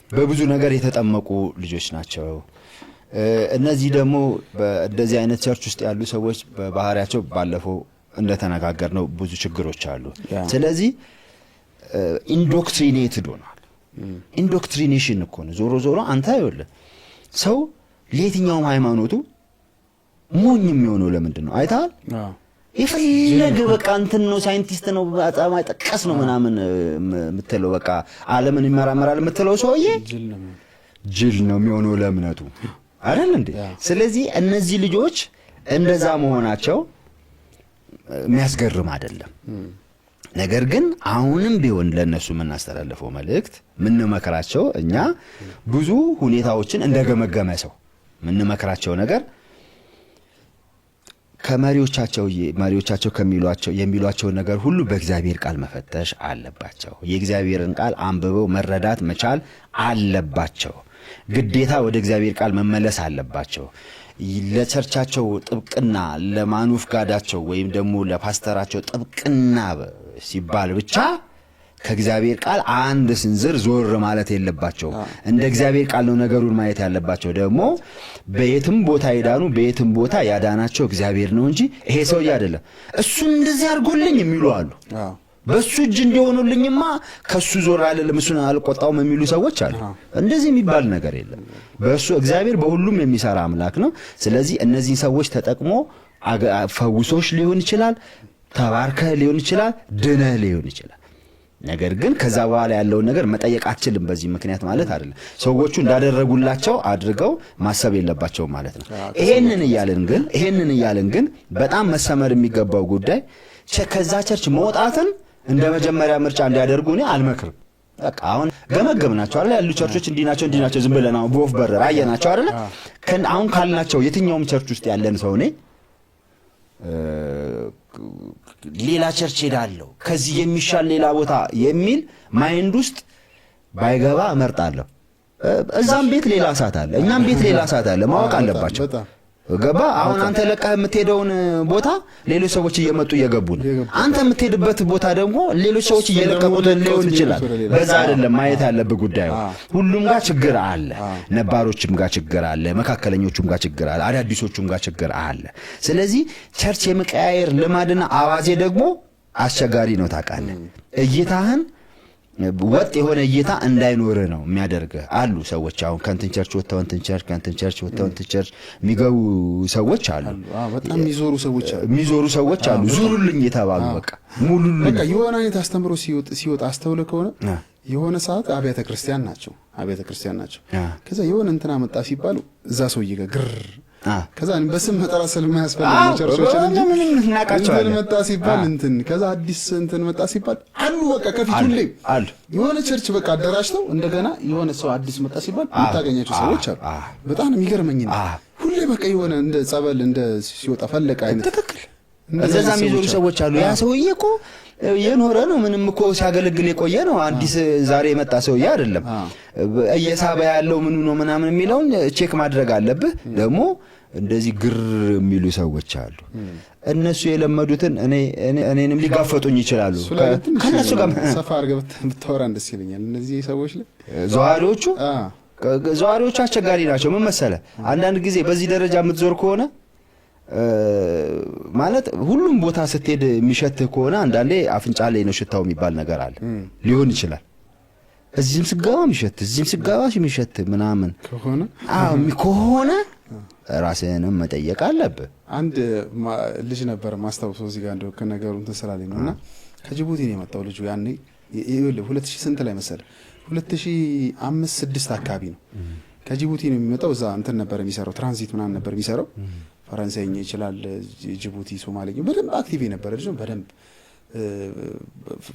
በብዙ ነገር የተጠመቁ ልጆች ናቸው። እነዚህ ደግሞ በእንደዚህ አይነት ቸርች ውስጥ ያሉ ሰዎች በባህሪያቸው ባለፈው እንደተነጋገርነው ብዙ ችግሮች አሉ። ስለዚህ ኢንዶክትሪኔትድ ሆኗል። ኢንዶክትሪኔሽን እኮ ነው ዞሮ አንተ ይኸውልህ ሰው ለየትኛውም ሃይማኖቱ ሞኝ የሚሆነው ለምንድን ነው አይተሃል? የፈለገ በቃ እንትን ነው ሳይንቲስት ነው በጣም አይጠቀስ ነው ምናምን የምትለው በቃ ዓለምን ይመራመራል የምትለው ሰውዬ ጅል ነው የሚሆነው ለእምነቱ አይደል እንዴ? ስለዚህ እነዚህ ልጆች እንደዛ መሆናቸው የሚያስገርም አይደለም። ነገር ግን አሁንም ቢሆን ለነሱ የምናስተላልፈው መልእክት ምንመከራቸው እኛ ብዙ ሁኔታዎችን እንደገመገመ ሰው ምንመከራቸው ነገር ከመሪዎቻቸው የሚሏቸው ነገር ሁሉ በእግዚአብሔር ቃል መፈተሽ አለባቸው። የእግዚአብሔርን ቃል አንብበው መረዳት መቻል አለባቸው። ግዴታ ወደ እግዚአብሔር ቃል መመለስ አለባቸው። ለቸርቻቸው ጥብቅና ለማኑፍ ጋዳቸው ወይም ደግሞ ለፓስተራቸው ጥብቅና ሲባል ብቻ ከእግዚአብሔር ቃል አንድ ስንዝር ዞር ማለት የለባቸው። እንደ እግዚአብሔር ቃል ነው ነገሩን ማየት ያለባቸው። ደግሞ በየትም ቦታ ይዳኑ በየትም ቦታ ያዳናቸው እግዚአብሔር ነው እንጂ ይሄ ሰውዬ አይደለም። እሱን እንደዚህ አድርጎልኝ የሚሉ አሉ። በሱ እጅ እንዲሆኑልኝማ ከሱ ዞር አይደለም እሱን አልቆጣውም የሚሉ ሰዎች አሉ። እንደዚህ የሚባል ነገር የለም። በሱ እግዚአብሔር በሁሉም የሚሰራ አምላክ ነው። ስለዚህ እነዚህ ሰዎች ተጠቅሞ ፈውሶሽ ሊሆን ይችላል፣ ተባርከህ ሊሆን ይችላል፣ ድነህ ሊሆን ይችላል። ነገር ግን ከዛ በኋላ ያለውን ነገር መጠየቅ አትችልም በዚህ ምክንያት ማለት አይደለም። ሰዎቹ እንዳደረጉላቸው አድርገው ማሰብ የለባቸውም ማለት ነው። ይሄንን እያልን ግን በጣም መሰመር የሚገባው ጉዳይ ከዛ ቸርች መውጣትን እንደ መጀመሪያ ምርጫ እንዲያደርጉ እኔ አልመክርም። በቃ አሁን ገመገምናቸው አይደል ያሉ ቸርቾች እንዲናቸው ዝም ብለን አሁን በወፍ በረር አየናቸው አይደል። አሁን ካልናቸው የትኛውም ቸርች ውስጥ ያለን ሰው እኔ ሌላ ቸርች ሄዳለሁ ከዚህ የሚሻል ሌላ ቦታ የሚል ማይንድ ውስጥ ባይገባ እመርጣለሁ። እዛም ቤት ሌላ ሰዓት አለ፣ እኛም ቤት ሌላ ሰዓት አለ። ማወቅ አለባቸው። ገባ? አሁን አንተ ለቀህ የምትሄደውን ቦታ ሌሎች ሰዎች እየመጡ እየገቡ ነው። አንተ የምትሄድበት ቦታ ደግሞ ሌሎች ሰዎች እየለቀቁት ሊሆን ይችላል። በዛ አይደለም ማየት ያለብህ ጉዳዩ። ሁሉም ጋር ችግር አለ። ነባሮችም ጋር ችግር አለ፣ መካከለኞቹም ጋር ችግር አለ፣ አዳዲሶቹም ጋር ችግር አለ። ስለዚህ ቸርች የመቀያየር ልማድና አዋዜ ደግሞ አስቸጋሪ ነው። ታውቃለህ፣ እይታህን ወጥ የሆነ እይታ እንዳይኖር ነው የሚያደርገው። አሉ ሰዎች አሁን ከእንትን ቸርች ወጥተው እንትን ቸርች ከእንትን ቸርች ወጥተው እንትን ቸርች የሚገቡ ሰዎች አሉ። በጣም የሚዞሩ ሰዎች አሉ። ዙሩልኝ የተባሉ በቃ ሙሉልኝ በቃ የሆነ አይነት አስተምሮ ሲወጣ አስተውለ ከሆነ የሆነ ሰዓት አብያተ ክርስቲያን ናቸው። ከዛ የሆነ እንትና መጣ ሲባሉ እዛ ሰውዬ ጋር ግር ከዛ በስም መጠራት ስለማያስፈልግ ቸርቾች እንትን መጣ ሲባል እንትን ከዛ አዲስ እንትን መጣ ሲባል አሉ በቃ ከፊቱ ላይ አሉ የሆነ ቸርች በቃ አደራጅተው እንደገና የሆነ ሰው አዲስ መጣ ሲባል የምታገኛቸው ሰዎች አሉ። በጣም የሚገርመኝ ነው ሁሌ በቃ የሆነ እንደ ጸበል እንደ ሲወጣ ፈለቀ አይነት ትክክል እንደዛ የሚዞሩ ሰዎች አሉ። ያ ሰውዬ እኮ የኖረ ነው፣ ምንም እኮ ሲያገለግል የቆየ ነው። አዲስ ዛሬ የመጣ ሰውዬ አይደለም። እየሳበ ያለው ምኑ ነው ምናምን የሚለውን ቼክ ማድረግ አለብህ። ደግሞ እንደዚህ ግር የሚሉ ሰዎች አሉ። እነሱ የለመዱትን እኔንም ሊጋፈጡኝ ይችላሉ። ከነሱ ጋር ሰፋ አድርገህ ብታወራ ደስ ይለኛል። እነዚህ ሰዎች ላይ ዘዋሪዎቹ አስቸጋሪ ናቸው። ምን መሰለህ፣ አንዳንድ ጊዜ በዚህ ደረጃ የምትዞር ከሆነ ማለት ሁሉም ቦታ ስትሄድ የሚሸትህ ከሆነ አንዳንዴ አፍንጫ ላይ ነው ሽታው የሚባል ነገር አለ ሊሆን ይችላል። እዚህም ስጋባ የሚሸት ምናምን ከሆነ ራስህንም መጠየቅ አለብህ። አንድ ልጅ ነበር ማስታወሰው እዚህ ጋር እንደው ከነገሩ እንትን ስላለኝ ነውና ከጅቡቲ ነው የመጣው ልጁ። ያኔ 2000 ስንት ላይ መሰለህ 2005 6 አካባቢ ነው ከጅቡቲ ነው የሚመጣው። እዛ እንትን ነበር የሚሰራው ትራንዚት ምናምን ነበር የሚሰራው። ፈረንሳይኛ ይችላል፣ ጅቡቲ ሶማሌኛ በደንብ አክቲቭ የነበረ ልጅ ነው። በደንብ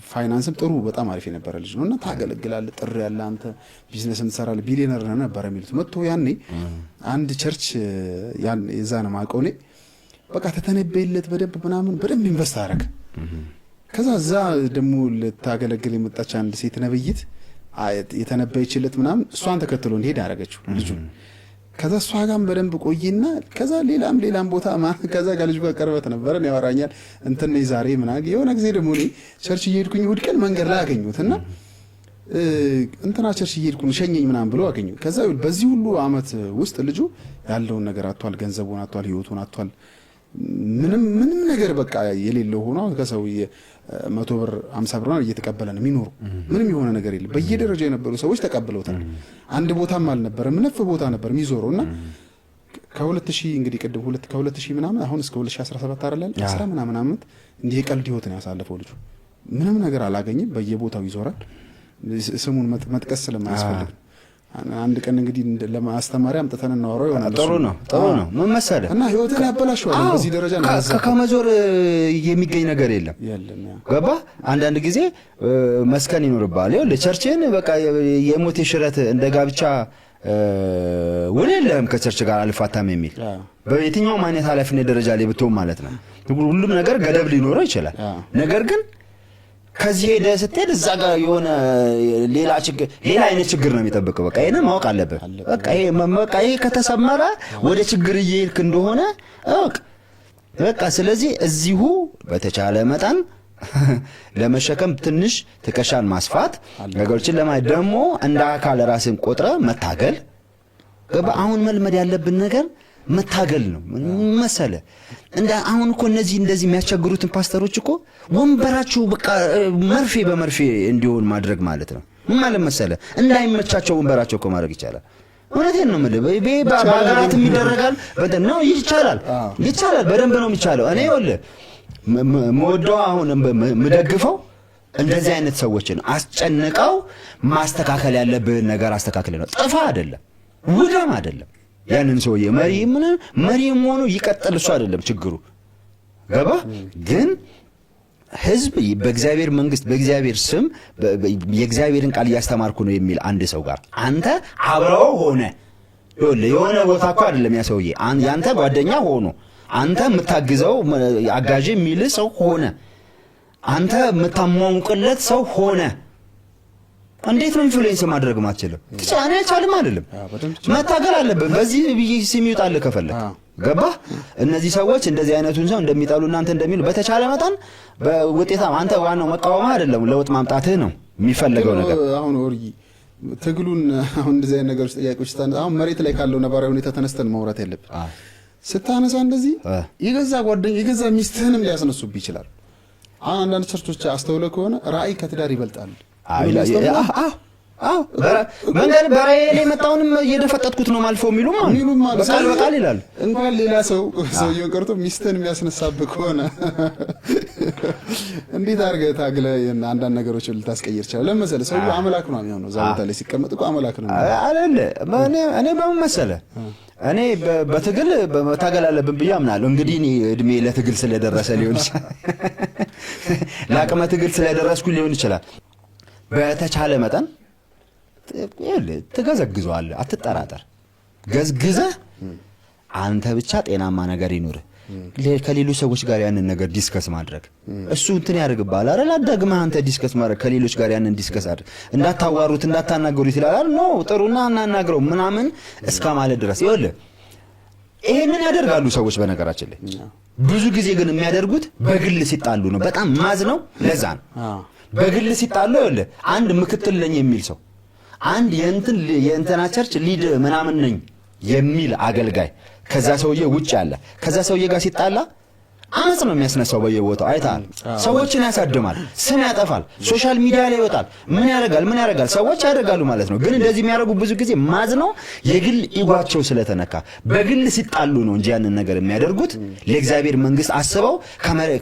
ፋይናንስም ጥሩ በጣም አሪፍ የነበረ ልጅ ነውና ታገለግላለህ፣ ጥሪ ያለ አንተ ቢዝነስም ትሰራለህ፣ ቢሊየነር ነህ ነበር የሚሉት። መጥቶ ያኔ አንድ ቸርች የዛ ነው የማውቀው እኔ በቃ ተተነበየለት በደንብ ምናምን በደንብ ኢንቨስት አደረገ። ከዛ እዛ ደግሞ ልታገለግል የመጣች አንድ ሴት ነብይት የተነበየችለት ምናምን እሷን ተከትሎ እንዲሄድ አደረገችው ልጁ። ከዛ እሷ ጋርም በደንብ ቆይና ከዛ ሌላም ቦታ ከዛ ጋር ልጅ ጋር ቀርበት ነበር ነው ያወራኛል። እንትን ነው ዛሬ ምናምን የሆነ ጊዜ ደግሞ እኔ ቸርች እየሄድኩኝ እሑድ ቀን መንገድ ላይ አገኘሁትና እንትና ቸርች እየሄድኩኝ ሸኘኝ ምናምን ብሎ አገኘሁ። ከዛ በዚህ ሁሉ አመት ውስጥ ልጁ ያለውን ነገር አጥቷል፣ ገንዘቡን አጥቷል፣ ህይወቱን አጥቷል። ምንም ነገር በቃ የሌለው ሆኖ ከሰው 100 ብር 50 ብር እየተቀበለ ነው የሚኖሩ። ምንም የሆነ ነገር የለም። በየደረጃው የነበሩ ሰዎች ተቀብለውታል። አንድ ቦታም አልነበረም፣ ነፍ ቦታ ነበር የሚዞረውና ከ2000 እንግዲህ ቅድም ከ2000 ምናምን አሁን እስከ 2017 አይደል 10 ምናምን አመት እንዲህ ቀልድ ህይወት ነው ያሳለፈው ልጁ። ምንም ነገር አላገኘም፣ በየቦታው ይዞራል። ስሙን መጥቀስ ስለማያስፈልግ አንድ ቀን እንግዲህ ለማስተማሪያ አምጥተን እናወራው ይሆናል። ጥሩ ነው ምን መሰለህ እና ህይወትን ያበላሽዋል። በዚህ ደረጃ ነው ከመዞር የሚገኝ ነገር የለም። ገባ? አንዳንድ ጊዜ መስከን ይኖርባል። ይኸውልህ ቸርችን በቃ የሞት ሽረት እንደ ጋብቻ ውል የለህም ከቸርች ጋር አልፋታም የሚል በየትኛውም አይነት ኃላፊነት ደረጃ ላይ ብትሆን ማለት ነው። ሁሉም ነገር ገደብ ሊኖረው ይችላል። ነገር ግን ከዚህ ሄደ ስትሄድ እዛ ጋር የሆነ ሌላ አይነት ችግር ነው የሚጠብቀው። በቃ ይሄን ማወቅ አለብህ። በቃ ይሄ ከተሰመረ ወደ ችግር እየሄድክ እንደሆነ በቃ ስለዚህ እዚሁ በተቻለ መጠን ለመሸከም ትንሽ ትከሻን ማስፋት ነገሮችን ለማየት ደግሞ እንደ አካል ራስን ቆጥረ መታገል። አሁን መልመድ ያለብን ነገር መታገል ነው መሰለ። አሁን እኮ እንደዚህ የሚያስቸግሩትን ፓስተሮች እኮ ወንበራቸው በቃ መርፌ በመርፌ እንዲሆን ማድረግ ማለት ነው። ምን ማለት መሰለ እንዳይመቻቸው ወንበራቸው እኮ ማድረግ ይቻላል። እውነቴን ነው የምልህ። በአገራትም ይደረጋል። ነው ይቻላል፣ በደንብ ነው የሚቻለው። እኔ ይኸውልህ የምወደው አሁን የምደግፈው እንደዚህ አይነት ሰዎችን አስጨንቀው ማስተካከል ያለብህን ነገር አስተካክለ ነው። ጥፋ አይደለም ውደም አይደለም። ያንን ሰውዬ መሪም ሆኖ ይቀጥል፣ እሱ አይደለም ችግሩ። ገባ? ግን ህዝብ በእግዚአብሔር መንግስት በእግዚአብሔር ስም የእግዚአብሔርን ቃል እያስተማርኩ ነው የሚል አንድ ሰው ጋር አንተ አብረው ሆነ የሆነ ቦታ እኮ አይደለም ያ ሰውዬ ያንተ ጓደኛ ሆኖ አንተ የምታግዘው አጋዥ የሚል ሰው ሆነ አንተ የምታሟሙቅለት ሰው ሆነ እንዴት ነው ኢንፍሉዌንስ ማድረግ ማትችለው? ትቻኔ አይቻልም አይደለም። መታገል አለብህ። በዚህ ስም ይውጣል ከፈለክ። ገባ? እነዚህ ሰዎች እንደዚህ አይነቱን ሰው እንደሚጣሉ እናንተ እንደሚሉ በተቻለ መጠን በውጤታም አንተ ዋናው መቃወም አይደለም ለውጥ ማምጣትህ ነው የሚፈልገው ነገር። አሁን ወርይ ትግሉን አሁን እንደዚህ አይነት ነገሮች ጥያቄዎች አሁን መሬት ላይ ካለው ነባራዊ ሁኔታ ተነስተን ማውራት ያለብን ስታነሳ እንደዚህ የገዛ ጓደኛ የገዛ ሚስትህንም ሊያስነሱብህ ይችላል። አሁን አንዳንድ ቸርቾች አስተውለው ከሆነ ራእይ ከትዳር ይበልጣል። መንገድ በራእይ ላይ መጣውንም እየደፈጠጥኩት ነው ማልፈው የሚሉም በቃል ይላል። እንኳን ሌላ ሰውየውን ቀርቶ ሚስትህን የሚያስነሳብህ ከሆነ እንዴት አድርገህ ታግለህ አንዳንድ ነገሮችን ልታስቀይር ይችላል። ለምሳሌ ሰውየው አምላክ ነው የሚሆነው እዛ ቦታ ላይ ሲቀመጥ እኮ አምላክ ነው አይደል? እኔ በምን መሰለህ እኔ በትግል በመታገል አለብን ብዬ አምናለሁ። እንግዲህ እኔ እድሜ ለትግል ስለደረሰ ሊሆን ይችላል፣ ለአቅመ ትግል ስለደረስኩ ሊሆን ይችላል። በተቻለ መጠን ትገዘግዘዋለህ፣ አትጠራጠር። ገዝግዘህ አንተ ብቻ ጤናማ ነገር ይኑር። ከሌሎች ሰዎች ጋር ያንን ነገር ዲስከስ ማድረግ እሱ እንትን ያደርግብሃል አይደል? አዳግመህ አንተ ዲስከስ ማድረግ ከሌሎች ጋር ያንን ዲስከስ አድርግ። እንዳታዋሩት እንዳታናገሩት ይላል። ኖ ጥሩና እናናግረው ምናምን እስከ ማለት ድረስ ይኸውልህ ይሄንን ያደርጋሉ ሰዎች። በነገራችን ላይ ብዙ ጊዜ ግን የሚያደርጉት በግል ሲጣሉ ነው። በጣም ማዝነው ለዛ ነው። በግል ሲጣሉ ይኸውልህ አንድ ምክትል ነኝ የሚል ሰው አንድ የእንትና ቸርች ሊድ ምናምን ነኝ የሚል አገልጋይ ከዛ ሰውዬ ውጭ ያለ ከዛ ሰውዬ ጋር ሲጣላ አመጽ ነው የሚያስነሳው በየቦታው አይታል። ሰዎችን ያሳድማል፣ ስም ያጠፋል፣ ሶሻል ሚዲያ ላይ ይወጣል። ምን ያደርጋል ሰዎች ያደርጋሉ ማለት ነው። ግን እንደዚህ የሚያደርጉ ብዙ ጊዜ ማዝነው የግል ኢጓቸው ስለተነካ በግል ሲጣሉ ነው እንጂ ያንን ነገር የሚያደርጉት ለእግዚአብሔር መንግስት አስበው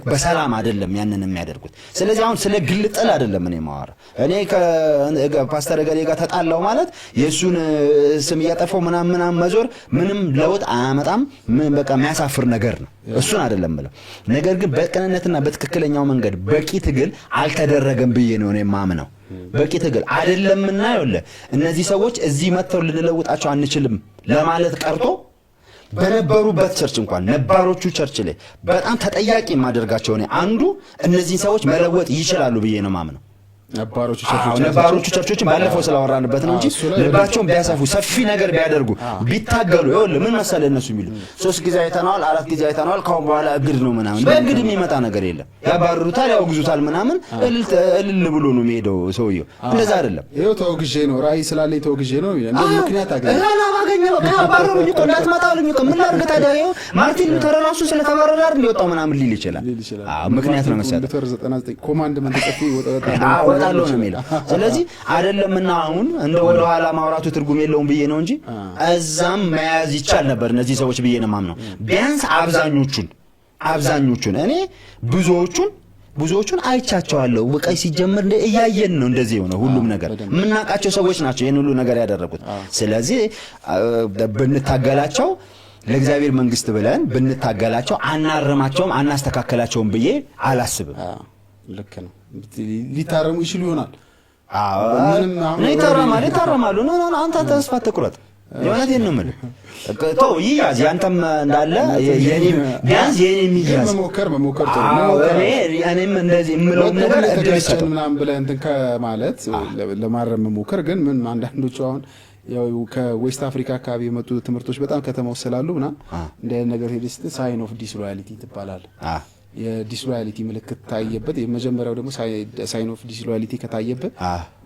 በሰላም አይደለም ያንን የሚያደርጉት። ስለዚህ አሁን ስለ ግል ጥል አይደለም እኔ ማወራ። እኔ ከፓስተር ገሌ ጋር ተጣላው ማለት የሱን ስም ያጠፋው ምናምን መዞር ምንም ለውጥ አያመጣም። በቃ የሚያሳፍር ነገር ነው። እሱን አይደለም ማለት ነገር ግን በቅንነትና በትክክለኛው መንገድ በቂ ትግል አልተደረገም ብዬ ነው እኔ ማምነው። በቂ ትግል አይደለምና ይኸውልህ እነዚህ ሰዎች እዚህ መጥተው ልንለውጣቸው አንችልም ለማለት ቀርቶ በነበሩበት ቸርች እንኳን ነባሮቹ ቸርች ላይ በጣም ተጠያቂ ማድረጋቸው ነው አንዱ እነዚህ ሰዎች መለወጥ ይችላሉ ብዬ ነው ማምነው። ነባሮቹ ቸርቾችን ባለፈው ስላወራንበት ነው እንጂ ልባቸውን ቢያሳፉ ሰፊ ነገር ቢያደርጉ ቢታገሉ ይኸውልህ ምን መሰለህ እነሱ የሚሉ 3 ጊዜ አይተናል 4 ጊዜ አይተናል ካሁን በኋላ እግድ ነው ምናምን በእግድ የሚመጣ ነገር የለም። ያባርሩታል ያወግዙታል ምናምን እልል ብሎ ነው የሚሄደው ሰውየው። እንደዛ አይደለም። ይኸው ተወግዤ ነው ራእይ ስላለኝ ተወግዤ ነው እንደ ምክንያት አገኘው ካባረሩኝ እኮ እንዳትመጣሉኝ እኮ ምን ላድርግ ታዲያ? ይኸው ማርቲን ሉተር ራሱ ስለተባረረ አይደል የወጣው ምናምን ሊል ይችላል። ምክንያት ነው መሰለህ ሉተር 99 ኮማንድመንት ጽፌ ወጣሎ ነው የሚለው። ስለዚህ አይደለምና አሁን እንደ ወደ ኋላ ማውራቱ ትርጉም የለውም ብዬ ነው እንጂ እዛም መያዝ ይቻል ነበር እነዚህ ሰዎች ብዬ ነው ማምነው። ቢያንስ አብዛኞቹን እኔ ብዙዎቹን አይቻቸዋለሁ። ወቀይ ሲጀምር እያየን ነው እንደዚህ ነው ሁሉም ነገር የምናውቃቸው ሰዎች ናቸው ይሄን ሁሉ ነገር ያደረጉት። ስለዚህ ብንታገላቸው ለእግዚአብሔር መንግስት ብለን ብንታገላቸው አናርማቸውም አናስተካከላቸውም ብዬ አላስብም። ልክ ነው። ሊታረሙ ይችሉ ይሆናል። ይታረማሉ። አንተ ተስፋ አትቁረጥ። የእውነቴን ነው የምልህ። ይያዝ ያንተም እንዳለ የኔም ቢያንስ የኔም ይያዝ መሞከር ጥሩ ነው። እኔም እንደዚህ የምለው ነገር እድልሰጥ ምናምን ብለህ እንትን ከማለት ለማረም መሞከር ግን ምን አንዳንዶቹ አሁን ያው ከዌስት አፍሪካ አካባቢ የመጡ ትምህርቶች በጣም ከተማው ስላሉ ምናምን እንደ ነገር ሄድስት ሳይን ኦፍ ዲስሎያሊቲ ትባላለህ። የዲስሎያሊቲ ምልክት ታየበት። የመጀመሪያው ደግሞ ሳይን ኦፍ ዲስሎያሊቲ ከታየበት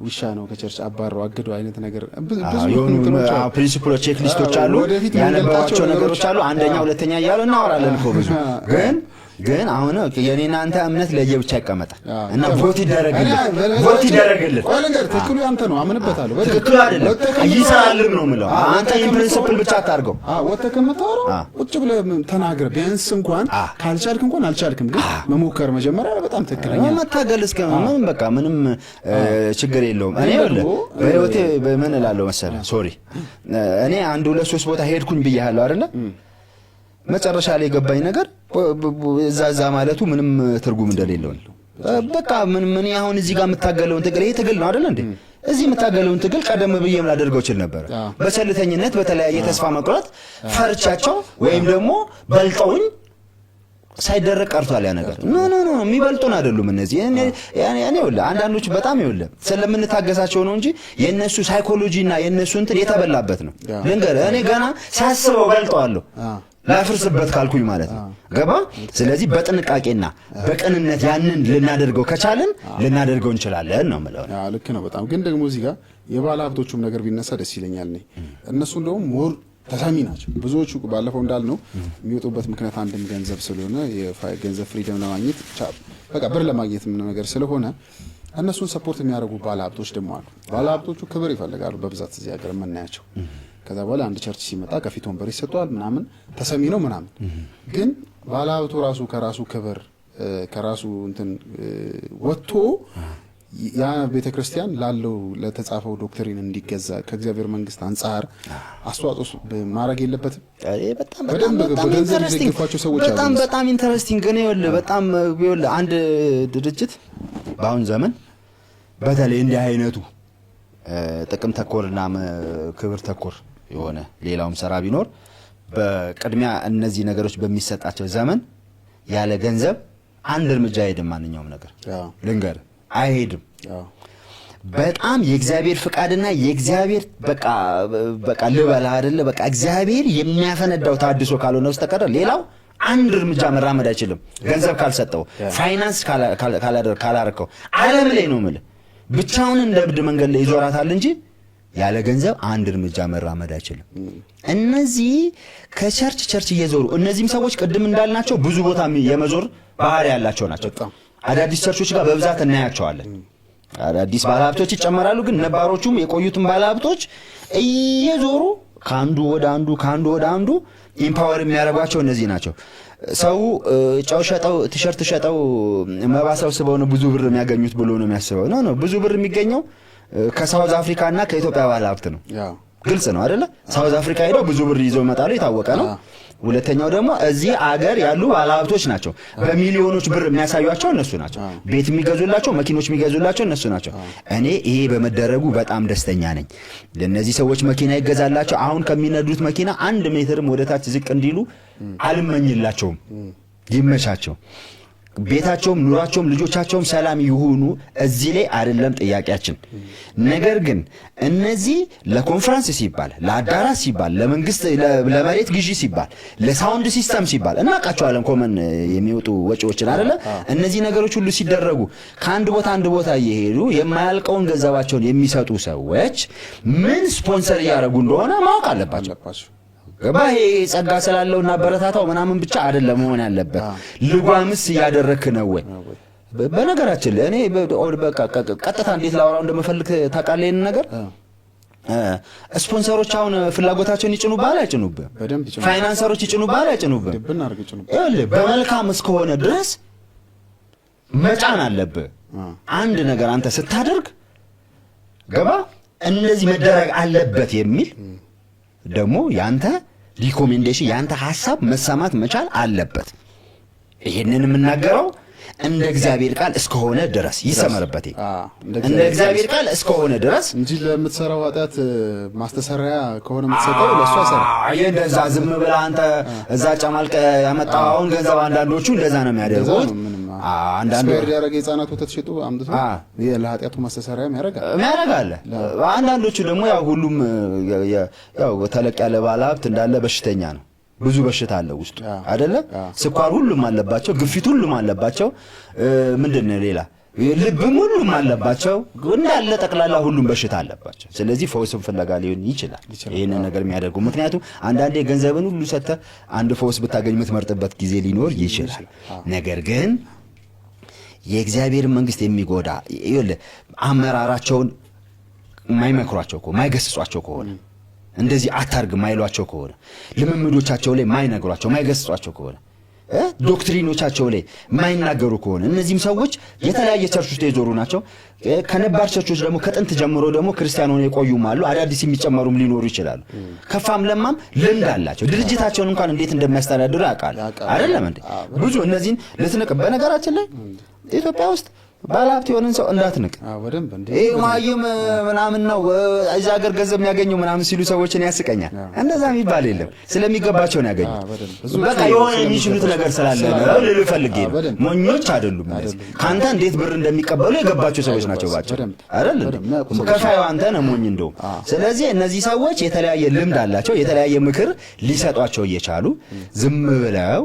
ውሻ ነው ከቸርች አባረው አገደው አይነት ነገር ብዙ ፕሪንሲፕሎች ቼክ ሊስቶች አሉ፣ ያነበባቸው ነገሮች አሉ። አንደኛ ሁለተኛ እያሉ እናወራለን እኮ ብዙ ግን ግን አሁን የኔና አንተ እምነት ለየብቻ ይቀመጣል እና ቮት ይደረግልን። ትክክሉ ያንተ ነው አምንበታለሁ። ትክክሉ አይደለም ይሰራልም ነው የምለው። አንተ ኢምፕሪንሲፕል ብቻ አታርገው። ወጥተህ ከምታወራው ቁጭ ብለህ ተናግረህ ቢያንስ እንኳን ካልቻልክ እንኳን አልቻልክም፣ ግን መሞከር መጀመሪያ በጣም ትክክለኛ መታገል እስከ ምን በቃ ምንም ችግር የለውም። እኔ በህይወቴ ምን እላለሁ መሰለህ፣ ሶሪ እኔ 1 2 3 ቦታ ሄድኩኝ ብያለሁ አይደለ? መጨረሻ ላይ የገባኝ ነገር እዛ ማለቱ ምንም ትርጉም እንደሌለው ነው። በቃ ምን አሁን እዚህ ጋር የምታገለውን ትግል ይሄ ትግል ነው አይደል እንዴ? እዚህ የምታገለውን ትግል ቀደም ብዬም ላደርገው ይችል ነበር። በቸልተኝነት በተለያየ ተስፋ መቁረጥ ፈርቻቸው ወይም ደግሞ በልጠውኝ ሳይደረግ ቀርቷል ያ ነገር። ኖ የሚበልጡን አይደሉም እነዚህ። እኔ ወላ አንዳንዶቹ በጣም ይወለ ስለምንታገሳቸው ነው እንጂ የነሱ ሳይኮሎጂና የነሱ እንትን የተበላበት ነው። ልንገርህ እኔ ገና ሳስበው በልጠዋለሁ ላፍርስበት ካልኩኝ ማለት ነው። ገባ? ስለዚህ በጥንቃቄና በቅንነት ያንን ልናደርገው ከቻልን ልናደርገው እንችላለን ነው ማለት ነው። ልክ ነው በጣም ግን ደግሞ እዚህ ጋር የባለ ሀብቶቹም ነገር ቢነሳ ደስ ይለኛል። እነሱ እንደውም ሞር ተሰሚ ናቸው። ብዙዎቹ ባለፈው እንዳልነው የሚወጡበት ምክንያት አንድም ገንዘብ ስለሆነ የገንዘብ ፍሪደም ለማግኘት በቃ ብር ለማግኘት ምን ነገር ስለሆነ እነሱን ሰፖርት የሚያደርጉ ባለ ሀብቶች ደግሞ አሉ። ባለ ሀብቶቹ ክብር ይፈልጋሉ በብዛት እዚህ ሀገር የምናያቸው። ከዛ በኋላ አንድ ቸርች ሲመጣ ከፊት ወንበር ይሰጠዋል ምናምን ተሰሚ ነው ምናምን። ግን ባለ ሀብቱ ራሱ ከራሱ ክብር ከራሱ እንትን ወጥቶ ያ ቤተክርስቲያን ላለው ለተጻፈው ዶክትሪን እንዲገዛ ከእግዚአብሔር መንግስት አንጻር አስተዋጽኦ ማድረግ የለበትም። በጣም ኢንተረስቲንግ ነው። ይኸውልህ በጣም ይኸውልህ አንድ ድርጅት በአሁን ዘመን በተለይ እንዲህ አይነቱ ጥቅም ተኮርና ክብር ተኮር የሆነ ሌላውም ሰራ ቢኖር በቅድሚያ እነዚህ ነገሮች በሚሰጣቸው ዘመን ያለ ገንዘብ አንድ እርምጃ አይሄድም። ማንኛውም ነገር ልንገርህ አይሄድም። በጣም የእግዚአብሔር ፍቃድና የእግዚአብሔር በቃ ልበላ አይደለ በቃ እግዚአብሔር የሚያፈነዳው ታድሶ ካልሆነ በስተቀር ሌላው አንድ እርምጃ መራመድ አይችልም። ገንዘብ ካልሰጠው ፋይናንስ ካላረከው ዓለም ላይ ነው የምልህ ብቻውን እንደ እብድ መንገድ ላይ ይዞራታል እንጂ ያለ ገንዘብ አንድ እርምጃ መራመድ አይችልም። እነዚህ ከቸርች እየዞሩ እነዚህም ሰዎች ቅድም እንዳልናቸው ብዙ ቦታ የመዞር ባህሪ ያላቸው ናቸው። አዳዲስ ቸርቾች ጋር በብዛት እናያቸዋለን። አዳዲስ ባለሀብቶች ይጨመራሉ፣ ግን ነባሮቹም የቆዩትን ባለሀብቶች እየዞሩ ከአንዱ ወደ አንዱ ኢምፓወር የሚያደርጓቸው እነዚህ ናቸው። ሰው ጫው ሸጠው ቲሸርት ሸጠው መባሰው ስበው ነው ብዙ ብር የሚያገኙት ብሎ ነው የሚያስበው። ነው ብዙ ብር የሚገኘው ከሳውዝ አፍሪካ እና ከኢትዮጵያ ባለሀብት ነው። ግልጽ ነው አይደለ? ሳውዝ አፍሪካ ሄደው ብዙ ብር ይዘው ይመጣሉ፣ የታወቀ ነው። ሁለተኛው ደግሞ እዚህ አገር ያሉ ባለሀብቶች ናቸው። በሚሊዮኖች ብር የሚያሳዩአቸው እነሱ ናቸው። ቤት የሚገዙላቸው፣ መኪኖች የሚገዙላቸው እነሱ ናቸው። እኔ ይሄ በመደረጉ በጣም ደስተኛ ነኝ። ለነዚህ ሰዎች መኪና ይገዛላቸው። አሁን ከሚነዱት መኪና 1 ሜትርም ወደታች ዝቅ እንዲሉ አልመኝላቸውም። ይመቻቸው። ቤታቸውም ኑሯቸውም ልጆቻቸውም ሰላም ይሁኑ። እዚህ ላይ አይደለም ጥያቄያችን። ነገር ግን እነዚህ ለኮንፈረንስ ሲባል፣ ለአዳራሽ ሲባል፣ ለመንግስት ለመሬት ግዢ ሲባል፣ ለሳውንድ ሲስተም ሲባል እናውቃቸዋለን ኮመን የሚወጡ ወጪዎችን አይደለ? እነዚህ ነገሮች ሁሉ ሲደረጉ ከአንድ ቦታ እየሄዱ የማያልቀውን ገንዘባቸውን የሚሰጡ ሰዎች ምን ስፖንሰር እያደረጉ እንደሆነ ማወቅ አለባቸው። ገባህ? ጸጋ ስላለውና በረታታው ምናምን ብቻ አይደለም መሆን ያለበት። ልጓምስ እያደረክ ነው ወይ? በነገራችን ላይ እኔ ቀጥታ እንዴት ላወራው እንደምፈልግ ታውቃለህ? ይሄን ነገር ስፖንሰሮች አሁን ፍላጎታቸውን ይጭኑብሃል አይጭኑብህም? ፋይናንሰሮች ይጭኑብሃል አይጭኑብህም? ይኸውልህ በመልካም እስከሆነ ድረስ መጫን አለብህ። አንድ ነገር አንተ ስታደርግ ገባህ? እነዚህ መደረግ አለበት የሚል ደግሞ ያንተ ሪኮሜንዴሽን ያንተ ሐሳብ መሰማት መቻል አለበት። ይሄንን የምናገረው እንደ እግዚአብሔር ቃል እስከሆነ ድረስ ይሰመርበት። እንደ እግዚአብሔር ቃል እስከሆነ ድረስ እንጂ ለምትሰራው ኃጢአት ማስተሰሪያ ከሆነ የምትሰጠው ለእሱ አይሰራ። እንደዛ ዝም ብለህ አንተ እዛ ጨማልቀ ያመጣውን ገንዘብ አንዳንዶቹ እንደዛ ነው የሚያደርጉት። አንዳንዱ ያረጋ የህፃናት ወተት ሽጡ አምጥቶ ለኃጢአቱ ማስተሰሪያም ያረጋል። አንዳንዶቹ ደግሞ ያው ሁሉም ያው ተለቅ ያለ ባለሀብት እንዳለ በሽተኛ ነው። ብዙ በሽታ አለ ውስጡ አይደለ? ስኳር ሁሉም አለባቸው፣ ግፊት ሁሉም አለባቸው። ምንድነው ሌላ ልብም ሁሉም አለባቸው እንዳለ ጠቅላላ ሁሉም በሽታ አለባቸው። ስለዚህ ፈውስን ፍለጋ ሊሆን ይችላል ይሄንን ነገር የሚያደርጉ። ምክንያቱም አንዳንዴ ገንዘብን ሁሉ ሰጥተህ አንድ ፈውስ ብታገኝ የምትመርጥበት ጊዜ ሊኖር ይችላል። ነገር ግን የእግዚአብሔር መንግስት የሚጎዳ ይኸውልህ አመራራቸውን ማይመክሯቸው ከሆነ ማይገስጿቸው ከሆነ እንደዚህ አታርግ ማይሏቸው ከሆነ ልምምዶቻቸው ላይ ማይነግሯቸው ማይገስጿቸው ከሆነ ዶክትሪኖቻቸው ላይ ማይናገሩ ከሆነ እነዚህም ሰዎች የተለያየ ቸርች ውስጥ የዞሩ ናቸው። ከነባር ቸርቾች ደግሞ ከጥንት ጀምሮ ደግሞ ክርስቲያን ሆነው የቆዩም አሉ። አዳዲስ የሚጨመሩም ሊኖሩ ይችላሉ። ከፋም ለማም ልምድ አላቸው። ድርጅታቸውን እንኳን እንዴት እንደሚያስተዳድሩ ያውቃሉ። አይደለም እንዴ? ብዙ እነዚህን ልትንቅ በነገራችን ላይ ኢትዮጵያ ውስጥ ባለሀብት የሆነን ሰው እንዳትንቅ። ይሄ ማየም ምናምን ነው እዛ ሀገር ገንዘብ የሚያገኘው ምናምን ሲሉ ሰዎችን ያስቀኛል። እንደዛ የሚባል የለም። ስለሚገባቸው ነው ያገኙት። በቃ የሆነ የሚችሉት ነገር ስላለ ነው ልል ፈልጌ ነው። ሞኞች አይደሉም። እነዚህ ካንተ እንዴት ብር እንደሚቀበሉ የገባቸው ሰዎች ናቸው ባቸው አይደል? ከፋዩ አንተ ነህ ሞኝ እንደውም። ስለዚህ እነዚህ ሰዎች የተለያየ ልምድ አላቸው። የተለያየ ምክር ሊሰጧቸው እየቻሉ ዝም ብለው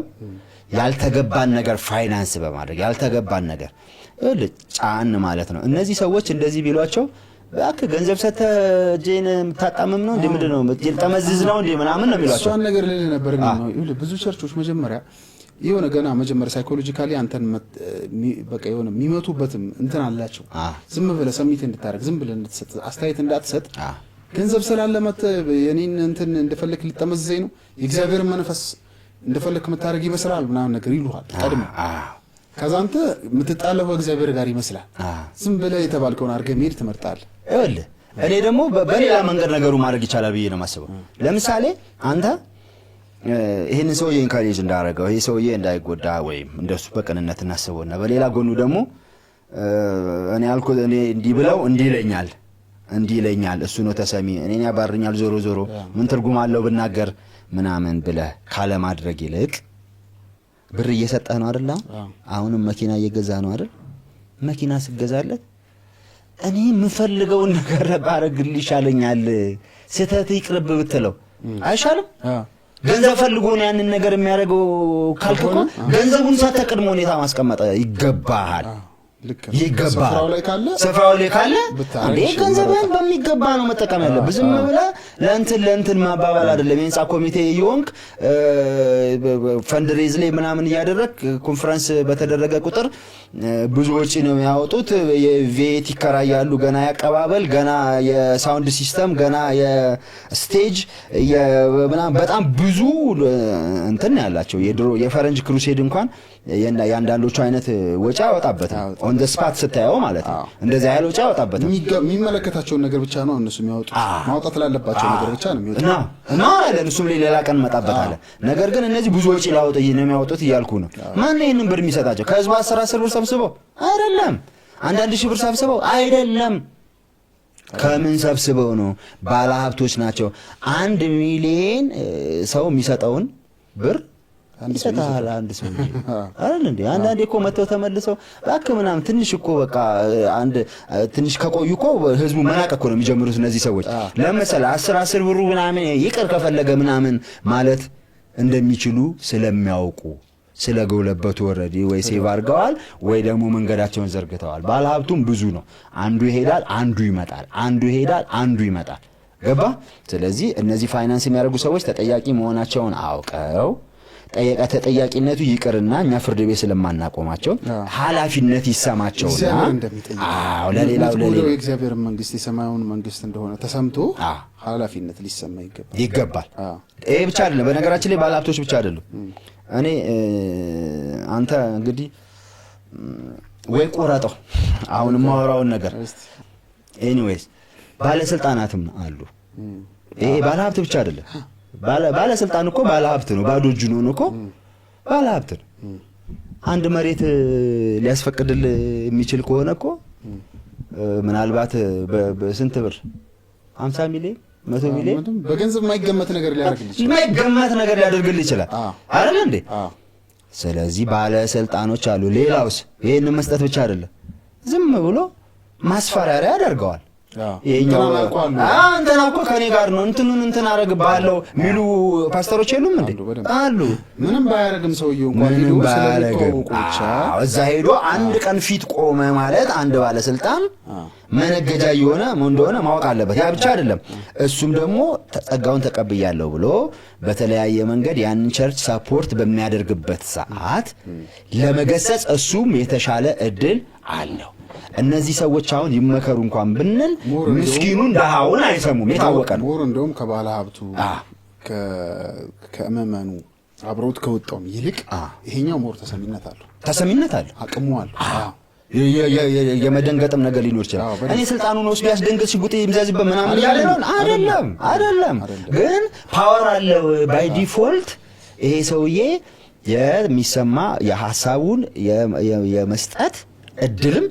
ያልተገባን ነገር ፋይናንስ በማድረግ ያልተገባን ነገር ጫን ማለት ነው። እነዚህ ሰዎች እንደዚህ ቢሏቸው እባክህ ገንዘብ ሰጥተህ እጄን የምታጣምም ነው እንዴ? ምንድን ነው እጄን ጠመዝዝ ነው እንዴ? ምናምን ነው የሚሏቸው። እሷን ነገር ልልህ ነበር ነው። ብዙ ቸርቾች መጀመሪያ የሆነ ገና መጀመሪያ ሳይኮሎጂካሊ አንተን በቃ የሆነ የሚመቱበትም እንትን አላቸው። ዝም ብለህ ሰሚት እንድታረግ ዝም ብለህ እንድትሰጥ አስተያየት እንዳትሰጥ ገንዘብ ስላለ መተህ የኔን እንትን እንደፈለክ ልጠመዝዘኝ ነው የእግዚአብሔርን መንፈስ እንደፈለክ የምታረግ ይመስላል ምናምን ነገር ይሉሃል ቀድሞ። ከዛ አንተ የምትጣለው ከእግዚአብሔር ጋር ይመስላል። ዝም ብለህ የተባልከውን አድርገህ መሄድ ትመርጣለህ። ይኸውልህ እኔ ደግሞ በሌላ መንገድ ነገሩ ማድረግ ይቻላል ብዬ ነው የማስበው። ለምሳሌ አንተ ይሄንን ሰውዬ ኢንካሬጅ እንዳደረገው ይሄ ሰውዬ እንዳይጎዳ ወይም እንደሱ በቅንነት እናስበውና በሌላ ጎኑ ደግሞ እኔ ያልኩት እኔ እንዲህ ብለው እንዲህ ይለኛል እሱ ነው ተሰሚ እኔን ያባርኛል ዞሮ ዞሮ ምን ትርጉም አለው ብናገር ምናምን ብለህ ካለ ማድረግ ይልቅ ብር እየሰጠህ ነው አይደል? አሁንም መኪና እየገዛህ ነው አይደል? መኪና ስገዛለት እኔ የምፈልገውን ነገር ባረግልህ ይሻለኛል ስህተት ይቅርብ ብትለው አይሻልም? ገንዘብ ፈልጎ ነው ያንን ነገር የሚያደርገው ካልክ እኮ ገንዘቡን ሳትቀድሞ ሁኔታ ማስቀመጥ ይገባሃል። ስፍራው ላይ ካለ አንዴ ገንዘብህን በሚገባ ነው መጠቀም ያለብህ። ዝም ብለህ ለእንትን ማባባል አይደለም። የህንፃ ኮሚቴ ይወንክ ፈንድሬዝ ላይ ምናምን እያደረግ ኮንፈረንስ በተደረገ ቁጥር ብዙ ወጪ ነው የሚያወጡት። የቪኤት ይከራያሉ፣ ገና ያቀባበል፣ ገና የሳውንድ ሲስተም፣ ገና የስቴጅ ምናምን በጣም ብዙ እንትን ያላቸው የድሮ የፈረንጅ ክሩሴድ እንኳን ያንዳንዶቹ አይነት ወጪ ያወጣበታል። ኦን ዘ ስፓት ስታየው ማለት ነው። እንደዛ ያለ ወጪ ያወጣበታል። የሚመለከታቸውን ነገር ብቻ ነው እነሱ የሚያወጡት። ማውጣት ላለባቸው ነገር ብቻ ነው የሚወጡት እና እሱም ሌላ ቀን መጣበታል። ነገር ግን እነዚህ ብዙ ወጪ ላወጡ ነው የሚያወጡት እያልኩ ነው። ማን ነው ይሄንን ብር የሚሰጣቸው? ከህዝቡ 10 ብር ሰብስበው አይደለም፣ አንዳንድ ሺህ ብር ሰብስበው አይደለም። ከምን ሰብስበው ነው? ባለሀብቶች ናቸው። 1 ሚሊዮን ሰው የሚሰጠውን ብር ይሰጣል አንድ ሰው አይደል እንዴ? አንዳንዴ እኮ መተው ተመልሰው እባክህ ምናምን ትንሽ እኮ በቃ አንድ ትንሽ ከቆዩ እኮ ህዝቡ መናቅ እኮ ነው የሚጀምሩት እነዚህ ሰዎች። ለምሳሌ 10 ብሩ ምናምን ይቅር ከፈለገ ምናምን ማለት እንደሚችሉ ስለሚያውቁ ስለገውለበቱ ወረዲ ወይ ሴቭ አድርገዋል ወይ ደግሞ መንገዳቸውን ዘርግተዋል። ባለሀብቱም ብዙ ነው። አንዱ ይሄዳል፣ አንዱ ይመጣል፣ አንዱ ይሄዳል፣ አንዱ ይመጣል። ገባ? ስለዚህ እነዚህ ፋይናንስ የሚያደርጉ ሰዎች ተጠያቂ መሆናቸውን አውቀው ተጠያቂነቱ ይቅርና እኛ ፍርድ ቤት ስለማናቆማቸው ኃላፊነት ይሰማቸውና ለሌላው የእግዚአብሔር መንግስት የሰማዩን መንግስት እንደሆነ ተሰምቶ ኃላፊነት ሊሰማ ይገባል። ይሄ ብቻ አይደለም፣ በነገራችን ላይ ባለሀብቶች ብቻ አይደሉም። እኔ አንተ እንግዲህ ወይ ቆራጠው አሁን የማወራውን ነገር ኤኒዌይስ ባለስልጣናትም አሉ። ይሄ ባለሀብት ብቻ አይደለም። ባለስልጣን እኮ ባለሀብት ነው። ባዶ እጁን ሆኖ እኮ ባለሀብት ነው። አንድ መሬት ሊያስፈቅድል የሚችል ከሆነ እኮ ምናልባት በስንት ብር 50 ሚሊዮን 100 ሚሊዮን በገንዘብ የማይገመት ነገር ሊያደርግልህ ይችላል አይደል እንዴ? ስለዚህ ባለስልጣኖች አሉ። ሌላውስ ይሄን መስጠት ብቻ አይደለም፣ ዝም ብሎ ማስፈራሪያ ያደርገዋል። ይሄኛው እንትና እኮ ከኔ ጋር ነው እንትን አረግብሃለሁ ሚሉ ፓስተሮች የሉም እንዴ? አሉ። ምንም ባያረግም ሰውየው እንኳን ሄዶ ስለሚተዋወቁ ብቻ እዛ ሄዶ አንድ ቀን ፊት ቆመ ማለት አንድ ባለስልጣን መነገጃ የሆነ እንደሆነ ማወቅ አለበት። ያ ብቻ አይደለም፣ እሱም ደግሞ ጸጋውን ተቀብያለሁ ብሎ በተለያየ መንገድ ያንን ቸርች ሳፖርት በሚያደርግበት ሰዓት ለመገሰጽ እሱም የተሻለ እድል አለው። እነዚህ ሰዎች አሁን ይመከሩ እንኳን ብንል ምስኪኑን ደሃውን አይሰሙም። የታወቀ ነው። ሞር እንደውም ከባለ ሀብቱ ከእመመኑ አብሮት ከወጣውም ይልቅ ይሄኛው ሞር ተሰሚነት አለው፣ አቅሙ አለው። የመደንገጥም ነገር ሊኖር ይችላል። እኔ ስልጣኑን ወስዶ ያስደንግጥ ሲጉጥ ይምዛዝበት ምናምን ያለ ነው አይደለም። ግን ፓወር አለው ባይ ዲፎልት። ይሄ ሰውዬ የሚሰማ የሐሳቡን የመስጠት እድልም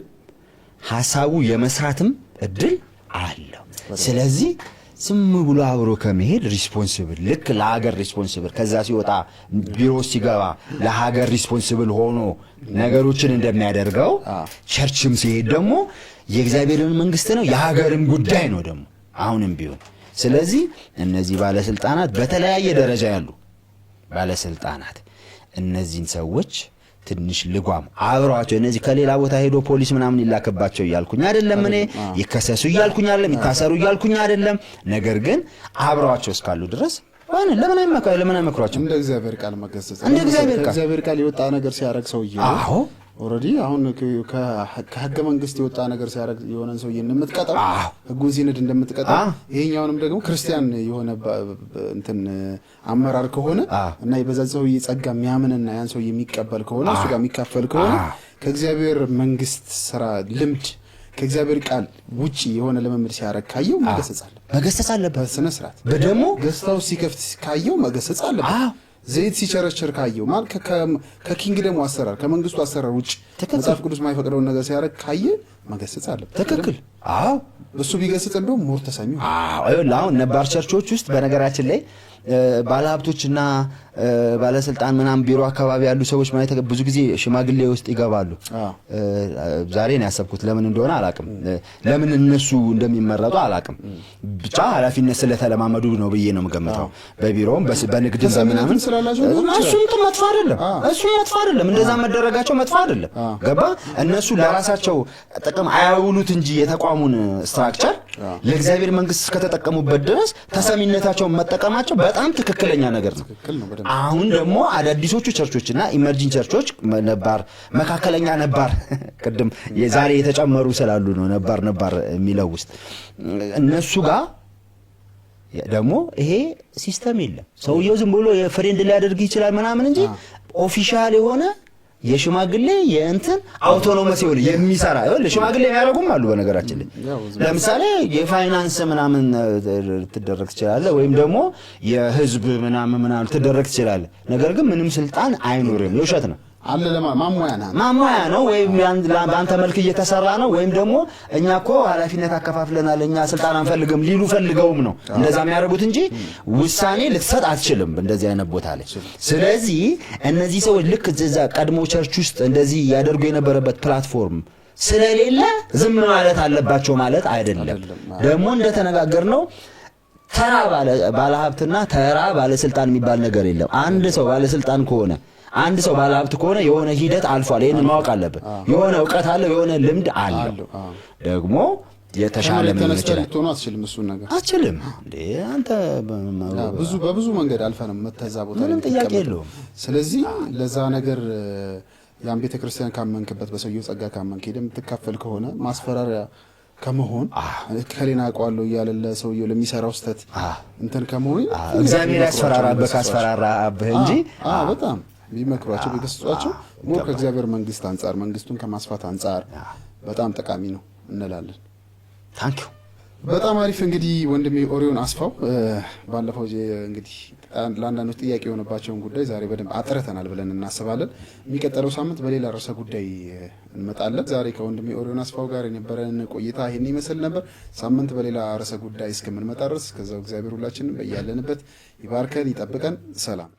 ሐሳቡ የመስራትም እድል አለው። ስለዚህ ዝም ብሎ አብሮ ከመሄድ ሪስፖንሲብል ልክ ለሀገር ሪስፖንሲብል ከዛ ሲወጣ ቢሮ ሲገባ ለሀገር ሪስፖንሲብል ሆኖ ነገሮችን እንደሚያደርገው ቸርችም ሲሄድ ደግሞ የእግዚአብሔርን መንግስት ነው የሀገርን ጉዳይ ነው ደግሞ አሁንም ቢሆን። ስለዚህ እነዚህ ባለስልጣናት በተለያየ ደረጃ ያሉ ባለስልጣናት እነዚህን ሰዎች ትንሽ ልጓም አብሯቸው እነዚህ ከሌላ ቦታ ሄዶ ፖሊስ ምናምን ይላከባቸው እያልኩኝ አይደለም፣ እኔ ይከሰሱ እያልኩኝ አይደለም፣ ይታሰሩ እያልኩኝ አይደለም። ነገር ግን አብሯቸው እስካሉ ድረስ ለምን አይመክሯቸው? እንደ እግዚአብሔር ቃል መገሰጽ እንደ እግዚአብሔር ቃል የወጣ ነገር ሲያደርግ ሰውዬው አዎ ኦሬዲ አሁን ከህገ መንግስት የወጣ ነገር ሲያደርግ የሆነን ሰውዬ እንደምትቀጣው ህጉን ሲነድ እንደምትቀጣው ይሄኛውንም ደግሞ ክርስቲያን የሆነ እንትን አመራር ከሆነ እና የበዛ ሰውዬ ጸጋ የሚያምንና ያን ሰውዬ የሚቀበል ከሆነ እሱ ጋር የሚካፈል ከሆነ ከእግዚአብሔር መንግስት ስራ ልምድ ከእግዚአብሔር ቃል ውጪ የሆነ ለመምድ ሲያረግ ካየው መገሰጽ አለበት። በስነ ስርዓት በደሞ ገስታው ሲከፍት ካየው መገሰጽ አለበት። ዘይት ሲቸረቸር ካየው ማለት ከኪንግደሙ አሰራር ከመንግስቱ አሰራር ውጪ መጽሐፍ ቅዱስ ማይፈቅደውን ነገር ሲያረግ ካየ መገሰጽ አለበት። ትክክል። እሱ ቢገስጽ እንደው ሞር ተሰሚው። አሁን ነባር ቸርቾች ውስጥ በነገራችን ላይ ባለሀብቶችና ባለስልጣን ምናምን ቢሮ አካባቢ ያሉ ሰዎች ማለት ብዙ ጊዜ ሽማግሌ ውስጥ ይገባሉ። ዛሬ ነው ያሰብኩት፣ ለምን እንደሆነ አላቅም፣ ለምን እነሱ እንደሚመረጡ አላቅም። ብቻ ኃላፊነት ስለተለማመዱ ነው ብዬ ነው የምገምተው። በቢሮም በንግድ ምናምን እሱም መጥፎ አይደለም፣ እንደዛ መደረጋቸው መጥፎ አይደለም። ገባ? እነሱ ለራሳቸው ጥቅም አያውሉት እንጂ የተቋሙን ስትራክቸር ለእግዚአብሔር መንግስት እስከተጠቀሙበት ድረስ ተሰሚነታቸውን መጠቀማቸው በጣም ትክክለኛ ነገር ነው። አሁን ደግሞ አዳዲሶቹ ቸርቾችና ኢመርጂንግ ቸርቾች ነባር መካከለኛ ነባር ቅድም የዛሬ የተጨመሩ ስላሉ ነው ነባር የሚለው ውስጥ እነሱ ጋር ደግሞ ይሄ ሲስተም የለም። ሰውየው ዝም ብሎ የፍሬንድ ሊያደርግ ይችላል ምናምን እንጂ ኦፊሻል የሆነ የሽማግሌ የእንትን አውቶኖመስ ይሁን የሚሰራ ይሁን ሽማግሌ ያደርጉም አሉ። በነገራችን ላይ ለምሳሌ የፋይናንስ ምናምን ትደረግ ይችላል ወይም ደግሞ የህዝብ ምናምን ትደረግ ይችላል። ነገር ግን ምንም ስልጣን አይኖርም። የውሸት ነው አለ ማሟያ ነው ወይም በአንተ መልክ እየተሰራ ነው ወይም ደግሞ እኛ እኮ ኃላፊነት አከፋፍለናል እኛ ስልጣን አንፈልግም ሊሉ ፈልገውም ነው እንደዛ የሚያደርጉት እንጂ ውሳኔ ልትሰጥ አትችልም እንደዚህ አይነት ቦታ ላይ። ስለዚህ እነዚህ ሰዎች ልክ እዛ ቀድሞ ቸርች ውስጥ እንደዚህ ያደርጉ የነበረበት ፕላትፎርም ስለሌለ ዝም ማለት አለባቸው ማለት አይደለም። ደግሞ እንደተነጋገርነው ተራ ባለሀብትና ተራ ባለስልጣን የሚባል ነገር የለም። አንድ ሰው ባለስልጣን ከሆነ አንድ ሰው ባለሀብት ከሆነ የሆነ ሂደት አልፏል። ይሄንን ማወቅ አለበት። የሆነ ዕውቀት አለው፣ የሆነ ልምድ አለው። ደግሞ የተሻለ ምን ይችላል ተሆነ አትችልም። እሱ ነገር አትችልም እንዴ አንተ በብዙ መንገድ አልፈንም መተዛ ቦታ ምንም ጥያቄ የለውም። ስለዚህ ለዛ ነገር ያን ቤተክርስቲያን ካመንክበት በሰውየው ጸጋ ካመንክ ሄደህ የምትካፈል ከሆነ ማስፈራሪያ ከመሆን ከሌና አቋለው ያለለ ሰውየው ለሚሰራው ስተት እንትን ከመሆን እግዚአብሔር ያስፈራራበት አስፈራራብህ እንጂ በጣም ቢመክሯቸው ቢገስጿቸው ሞር ከእግዚአብሔር መንግስት አንፃር መንግስቱን ከማስፋት አንፃር በጣም ጠቃሚ ነው እንላለን። ታንኪዩ በጣም አሪፍ። እንግዲህ ወንድሜ ኦሪዮን አስፋው ባለፈው እንግዲህ ለአንዳንዶች ጥያቄ የሆነባቸውን ጉዳይ ዛሬ በደንብ አጥርተናል ብለን እናስባለን። የሚቀጥለው ሳምንት በሌላ ርዕሰ ጉዳይ እንመጣለን። ዛሬ ከወንድሜ ኦሪዮን አስፋው ጋር የነበረን ቆይታ ይሄን ይመስል ነበር። ሳምንት በሌላ ርዕሰ ጉዳይ እስከምንመጣ ድረስ ከዛው እግዚአብሔር ሁላችንን በያለንበት ይባርከን ይጠብቀን። ሰላም